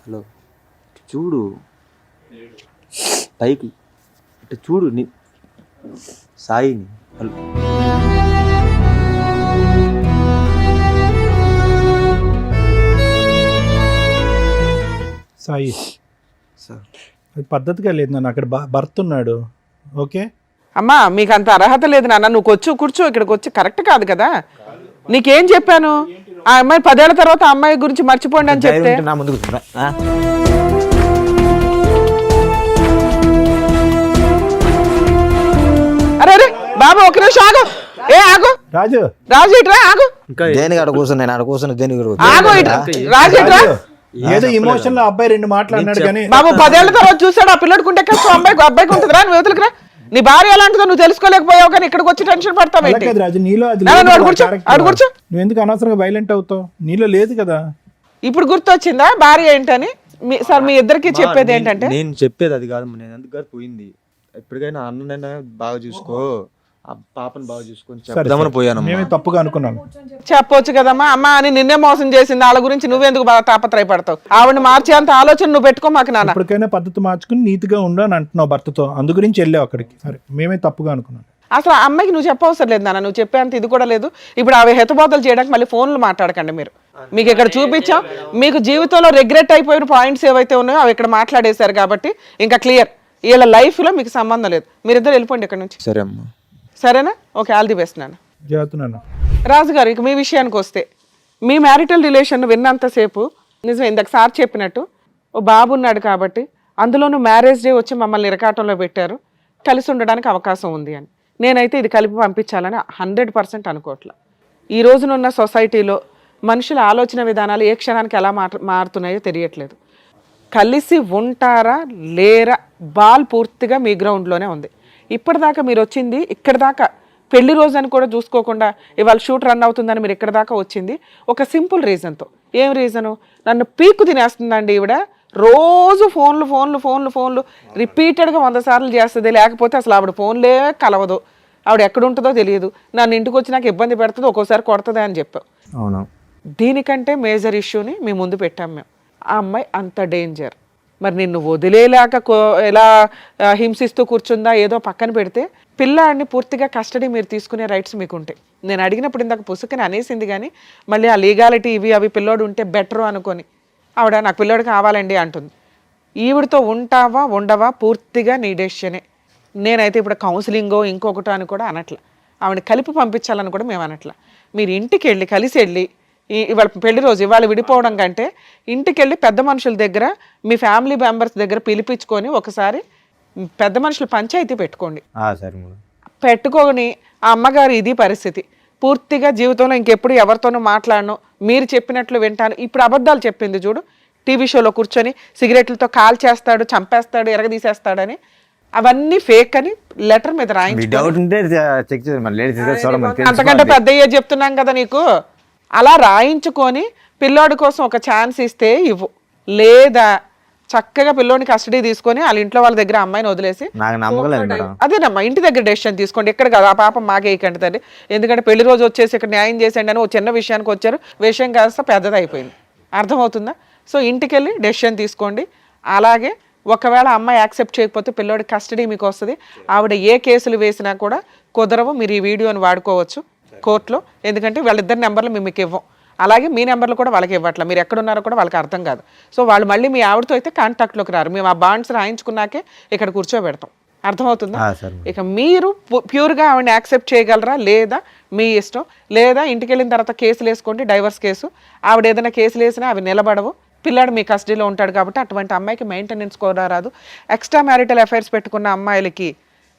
హలో చూడు, పైకి ఇటు చూడు, సాయిని. హలో సాయి, అది పద్ధతిగా లేదు నాన్న. అక్కడ భర్త ఉన్నాడు. ఓకే అమ్మా, మీకు అంత అర్హత లేదు నాన్న. నువ్వు కూర్చో, ఇక్కడికి వచ్చి కరెక్ట్ కాదు కదా. నీకేం చెప్పాను? ఆ అమ్మాయి 10 ఏళ్ల తర్వాత ఆ అమ్మాయి గురించి మర్చిపోండి అని చెప్తే అరే అరే బాబు ఒక నిమిషం ఆగు. ఆగు రాజు, రాజు ఇట్రా, ఆగు. దేనికి అక్కడ కూర్చుని నేను అక్కడ కూర్చుని దేనికి ఆగు ఇట్రా, రాజు ఇట్రా. ఏదో ఎమోషన్ లో అబ్బాయి 2 మాట్లాడినాడు కానీ బాబు 10 ఏళ్ల తర్వాత చూసాడు ఆ పిల్లడుకుంటే కష్టం, అబ్బాయికి ఉంటుంది రా. నువ్వు వదులుకురా. నీ భార్య ఎలాంటిదో నువ్వు తెలుసుకోలేకపోయావు కానీ ఇక్కడికి వచ్చి టెన్షన్ పడతావు. రాజు, నీలో అది కూర్చో. నువ్వు ఎందుకు అనవసరంగా వైలెంట్ అవుతావు? నీలో లేదు కదా. ఇప్పుడు గుర్తొచ్చిందా భార్య ఏంటని? సార్ మీ ఇద్దరికి చెప్పేది ఏంటంటే, నేను చెప్పేది అది కాదు. నేను ఎందుకు పోయింది, ఎప్పటికైనా అన్ననైనా బాగా చూసుకో, ఆ పాపను బాగా చూసుకొని చెప్దామని పోయాను. మేమే తప్పుగా అనుకున్నాను. చెప్పొచ్చు కదమ్మా. అమ్మ అని నిన్నే మోసం చేసింది, వాళ్ళ గురించి నువ్వెందుకు బాగా తాపత్రయపడతావు? ఆవిడని మార్చే అంత ఆలోచన నువ్వు పెట్టుకో మాకు నాన్న. ఇప్పటికైనా పద్ధతి మార్చుకుని నీతిగా ఉండు అని అంటున్నావు భర్తతో, అందు గురించి వెళ్ళావు అక్కడికి. సరే, మేమే తప్పుగా అనుకున్నాను. అసలు ఆ అమ్మాయికి నువ్వు చెప్పవసరం లేదు నాన్న, నువ్వు చెప్పేంత ఇది కూడా లేదు. ఇప్పుడు అవి హెతుబోతలు చేయడానికి మళ్ళీ ఫోన్లు మాట్లాడకండి మీరు. మీకు ఇక్కడ చూపించాం. మీకు జీవితంలో రిగ్రెట్ అయిపోయిన పాయింట్స్ ఏవైతే ఉన్నాయో అవి ఇక్కడ మాట్లాడేశారు కాబట్టి ఇంకా క్లియర్. వీళ్ళ లైఫ్లో మీకు సంబంధం లేదు. మీరిద్దరు వెళ్ళిపోండి ఇక్కడ నుంచి. సరే అమ్మా. సరేనా? ఓకే, ఆల్ ది బెస్ట్ నాన్న. జాగ్రత్త. రాజు గారు, ఇక మీ విషయానికి వస్తే, మీ మ్యారిటల్ రిలేషన్ విన్నంతసేపు నిజం ఇందాక సార్ చెప్పినట్టు ఓ బాబు ఉన్నాడు కాబట్టి, అందులోనూ మ్యారేజ్ డే వచ్చి మమ్మల్ని ఇరకాటంలో పెట్టారు, కలిసి ఉండడానికి అవకాశం ఉంది అని. నేనైతే ఇది కలిపి పంపించాలని 100% అనుకోవట్లే. ఈ రోజునున్న సొసైటీలో మనుషుల ఆలోచన విధానాలు ఏ క్షణానికి ఎలా మారుతున్నాయో తెలియట్లేదు. కలిసి ఉంటారా లేరా బాల్ పూర్తిగా మీ గ్రౌండ్లోనే ఉంది. ఇప్పటిదాకా మీరు వచ్చింది ఇక్కడ దాకా, పెళ్లి రోజు అని కూడా చూసుకోకుండా ఇవాళ షూట్ రన్ అవుతుందని మీరు ఇక్కడ దాకా వచ్చింది ఒక సింపుల్ రీజన్తో. ఏం రీజను? నన్ను పీక్కు తినేస్తుందండి ఈవిడ. రోజు ఫోన్లు రిపీటెడ్గా 100 సార్లు చేస్తుంది. లేకపోతే అసలు ఆవిడ ఫోన్లే కలవదు, ఆవిడ ఎక్కడ ఉంటుందో తెలియదు, నన్ను ఇంటికి వచ్చి నాకు ఇబ్బంది పెడుతుంది, ఒక్కోసారి కొడుతుంది అని చెప్పావు. అవును. దీనికంటే మేజర్ ఇష్యూని మీ ముందు పెట్టాం మేము. ఆ అమ్మాయి అంత డేంజర్. మరి నిన్ను వదిలేలాక ఎలా హింసిస్తూ కూర్చుందా ఏదో పక్కన పెడితే, పిల్లాడిని పూర్తిగా కస్టడీ మీరు తీసుకునే రైట్స్ మీకు ఉంటాయి. నేను అడిగినప్పుడు ఇందాక పుసుకని అనేసింది, కానీ మళ్ళీ ఆ లీగాలిటీ ఇవి అవి పిల్లోడు ఉంటే బెటరు అనుకొని ఆవిడ నాకు పిల్లోడు కావాలండి అంటుంది. ఈవిడతో ఉంటావా ఉండవా పూర్తిగా నీ డెసిషనే. నేనైతే ఇప్పుడు కౌన్సిలింగో ఇంకొకటో అని కూడా అనట్లా, ఆవిడ కలిపి పంపించాలని కూడా మేము అనట్లా. మీరు ఇంటికి వెళ్ళి కలిసి వెళ్ళి, ఇవాళ పెళ్లి రోజు ఇవాళ విడిపోవడం కంటే ఇంటికి వెళ్ళి పెద్ద మనుషుల దగ్గర మీ ఫ్యామిలీ మెంబర్స్ దగ్గర పిలిపించుకొని ఒకసారి పెద్ద మనుషులు పంచాయతీ పెట్టుకోండి. పెట్టుకొని ఆ అమ్మగారు ఇది పరిస్థితి, పూర్తిగా జీవితంలో ఇంకెప్పుడు ఎవరితోనూ మాట్లాడను, మీరు చెప్పినట్లు వింటాను. ఇప్పుడు అబద్ధాలు చెప్పింది చూడు, టీవీ షోలో కూర్చొని సిగరెట్లతో కాల్ చేస్తాడు, చంపేస్తాడు, ఎరగదీసేస్తాడని, అవన్నీ ఫేక్ అని లెటర్ మీద రాయించు. అంతకంటే పెద్ద అయ్యే చెప్తున్నాం కదా నీకు. అలా రాయించుకొని పిల్లోడి కోసం ఒక ఛాన్స్ ఇస్తే ఇవ్వు, లేదా చక్కగా పిల్లోని కస్టడీ తీసుకొని వాళ్ళ ఇంట్లో వాళ్ళ దగ్గర అమ్మాయిని వదిలేసి అదేనమ్మా ఇంటి దగ్గర డెసిషన్ తీసుకోండి. ఎక్కడ కాదు, ఆ పాపం మాకేయకండి తండ్రి. ఎందుకంటే పెళ్లి రోజు వచ్చేసి ఇక్కడ న్యాయం చేసేయండి అని ఒక చిన్న విషయానికి వచ్చారు, విషయం కాస్త పెద్దది అయిపోయింది. అర్థమవుతుందా? సో ఇంటికి వెళ్ళి డెసిషన్ తీసుకోండి. అలాగే ఒకవేళ అమ్మాయి యాక్సెప్ట్ చేయకపోతే పిల్లోడి కస్టడీ మీకు వస్తుంది. ఆవిడ ఏ కేసులు వేసినా కూడా కుదరవు. మీరు ఈ వీడియోని వాడుకోవచ్చు కోర్టులో, ఎందుకంటే వాళ్ళిద్దరి నెంబర్లు మీకు ఇవ్వం. అలాగే మీ నెంబర్లు కూడా వాళ్ళకి ఇవ్వట్లా, మీరు ఎక్కడున్నారో కూడా వాళ్ళకి అర్థం కాదు. సో వాళ్ళు మళ్ళీ మీ ఆవిడతో అయితే కాంటాక్ట్లోకి రారు. మేము ఆ బాండ్స్ రాయించుకున్నాకే ఇక్కడ కూర్చోబెడతాం. అర్థమవుతుందా? ఇక మీరు ప్యూర్గా ఆవిడని యాక్సెప్ట్ చేయగలరా లేదా మీ ఇష్టం. లేదా ఇంటికి వెళ్ళిన తర్వాత కేసులు వేసుకోండి, డైవర్స్ కేసు. ఆవిడ ఏదైనా కేసులు వేసినా అవి నిలబడవు. పిల్లాడు మీ కస్టడీలో ఉంటాడు కాబట్టి అటువంటి అమ్మాయికి మెయింటెనెన్స్ కూడా రాదు. ఎక్స్ట్రా మ్యారిటల్ అఫైర్స్ పెట్టుకున్న అమ్మాయిలకి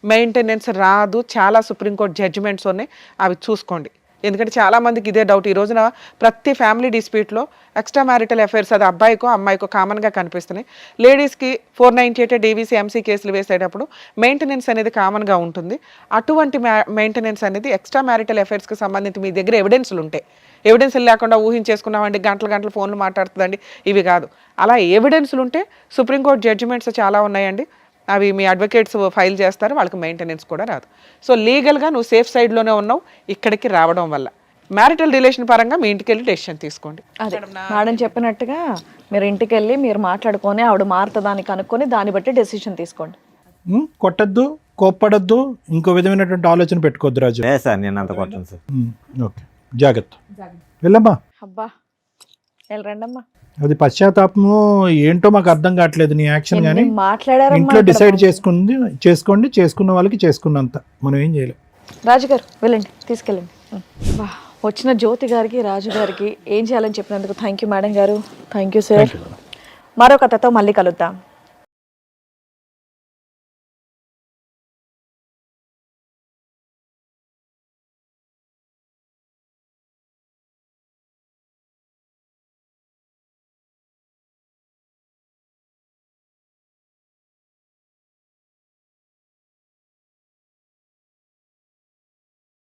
మెయింటెనెన్స్ రాదు. చాలా సుప్రీంకోర్టు జడ్జిమెంట్స్ ఉన్నాయి, అవి చూసుకోండి. ఎందుకంటే చాలామందికి ఇదే డౌట్. ఈ రోజున ప్రతి ఫ్యామిలీ డిస్ప్యూట్లో ఎక్స్ట్రా మ్యారిటల్ అఫైర్స్ అది అబ్బాయికో అమ్మాయికో కామన్గా కనిపిస్తున్నాయి. లేడీస్కి 498 డీవీసీ ఎంసీ కేసులు వేసేటప్పుడు మెయింటెనెన్స్ అనేది కామన్గా ఉంటుంది. అటువంటి మెయింటెనెన్స్ అనేది ఎక్స్ట్రా మ్యారిటల్ అఫైర్స్కి సంబంధించి మీ దగ్గర ఎవిడెన్స్లు ఉంటాయి. ఎవిడెన్స్లు లేకుండా ఊహించేసుకున్నామండి, గంటలు ఫోన్లు మాట్లాడుతుందండి, ఇవి కాదు. అలా ఎవిడెన్స్లు ఉంటే సుప్రీంకోర్టు జడ్జిమెంట్స్ చాలా ఉన్నాయండి, అవి మీ అడ్వకేట్స్ ఫైల్ చేస్తారు, వాళ్ళకి మెయింటెనెన్స్ కూడా రాదు. సో లీగల్గా నువ్వు సేఫ్ సైడ్లోనే ఉన్నావు ఇక్కడికి రావడం వల్ల. మ్యారిటల్ రిలేషన్ పరంగా మీ ఇంటికి వెళ్ళి డెసిషన్ తీసుకోండి. అదే మేడం చెప్పినట్టుగా మీరు ఇంటికి వెళ్ళి మీరు మాట్లాడుకొని ఆవిడ మారుతుందాన్ని కనుక్కొని దాన్ని బట్టి డెసిషన్ తీసుకోండి. కొట్టద్దు, కోప్పడద్దు, ఇంకో విధమైనటువంటి ఆలోచన పెట్టుకోవద్దు రాజు. సార్ నేను అంత కొట్టను సార్. ఓకే, జాగ్రత్త. వెళ్ళమ్మా. అబ్బా వెళ్ళరండమ్మా. అది పశ్చాత్తాపము ఏంటో మాకు అర్థం కావట్లేదు నీ యాక్షన్. కానీ మాట్లాడారు, ఇంట్లో డిసైడ్ చేసుకోండి, చేసుకున్న వాళ్ళకి చేసుకున్నంత, మనం ఏం చేయలేం. రాజుగారు వెళ్ళండి, తీసుకెళ్ళండి. వచ్చిన జ్యోతి గారికి రాజు గారికి ఏం చేయాలని చెప్పినందుకు థ్యాంక్ యూ మేడం గారు. Thank you sir. మరో కథతో మళ్ళీ కలుద్దాం.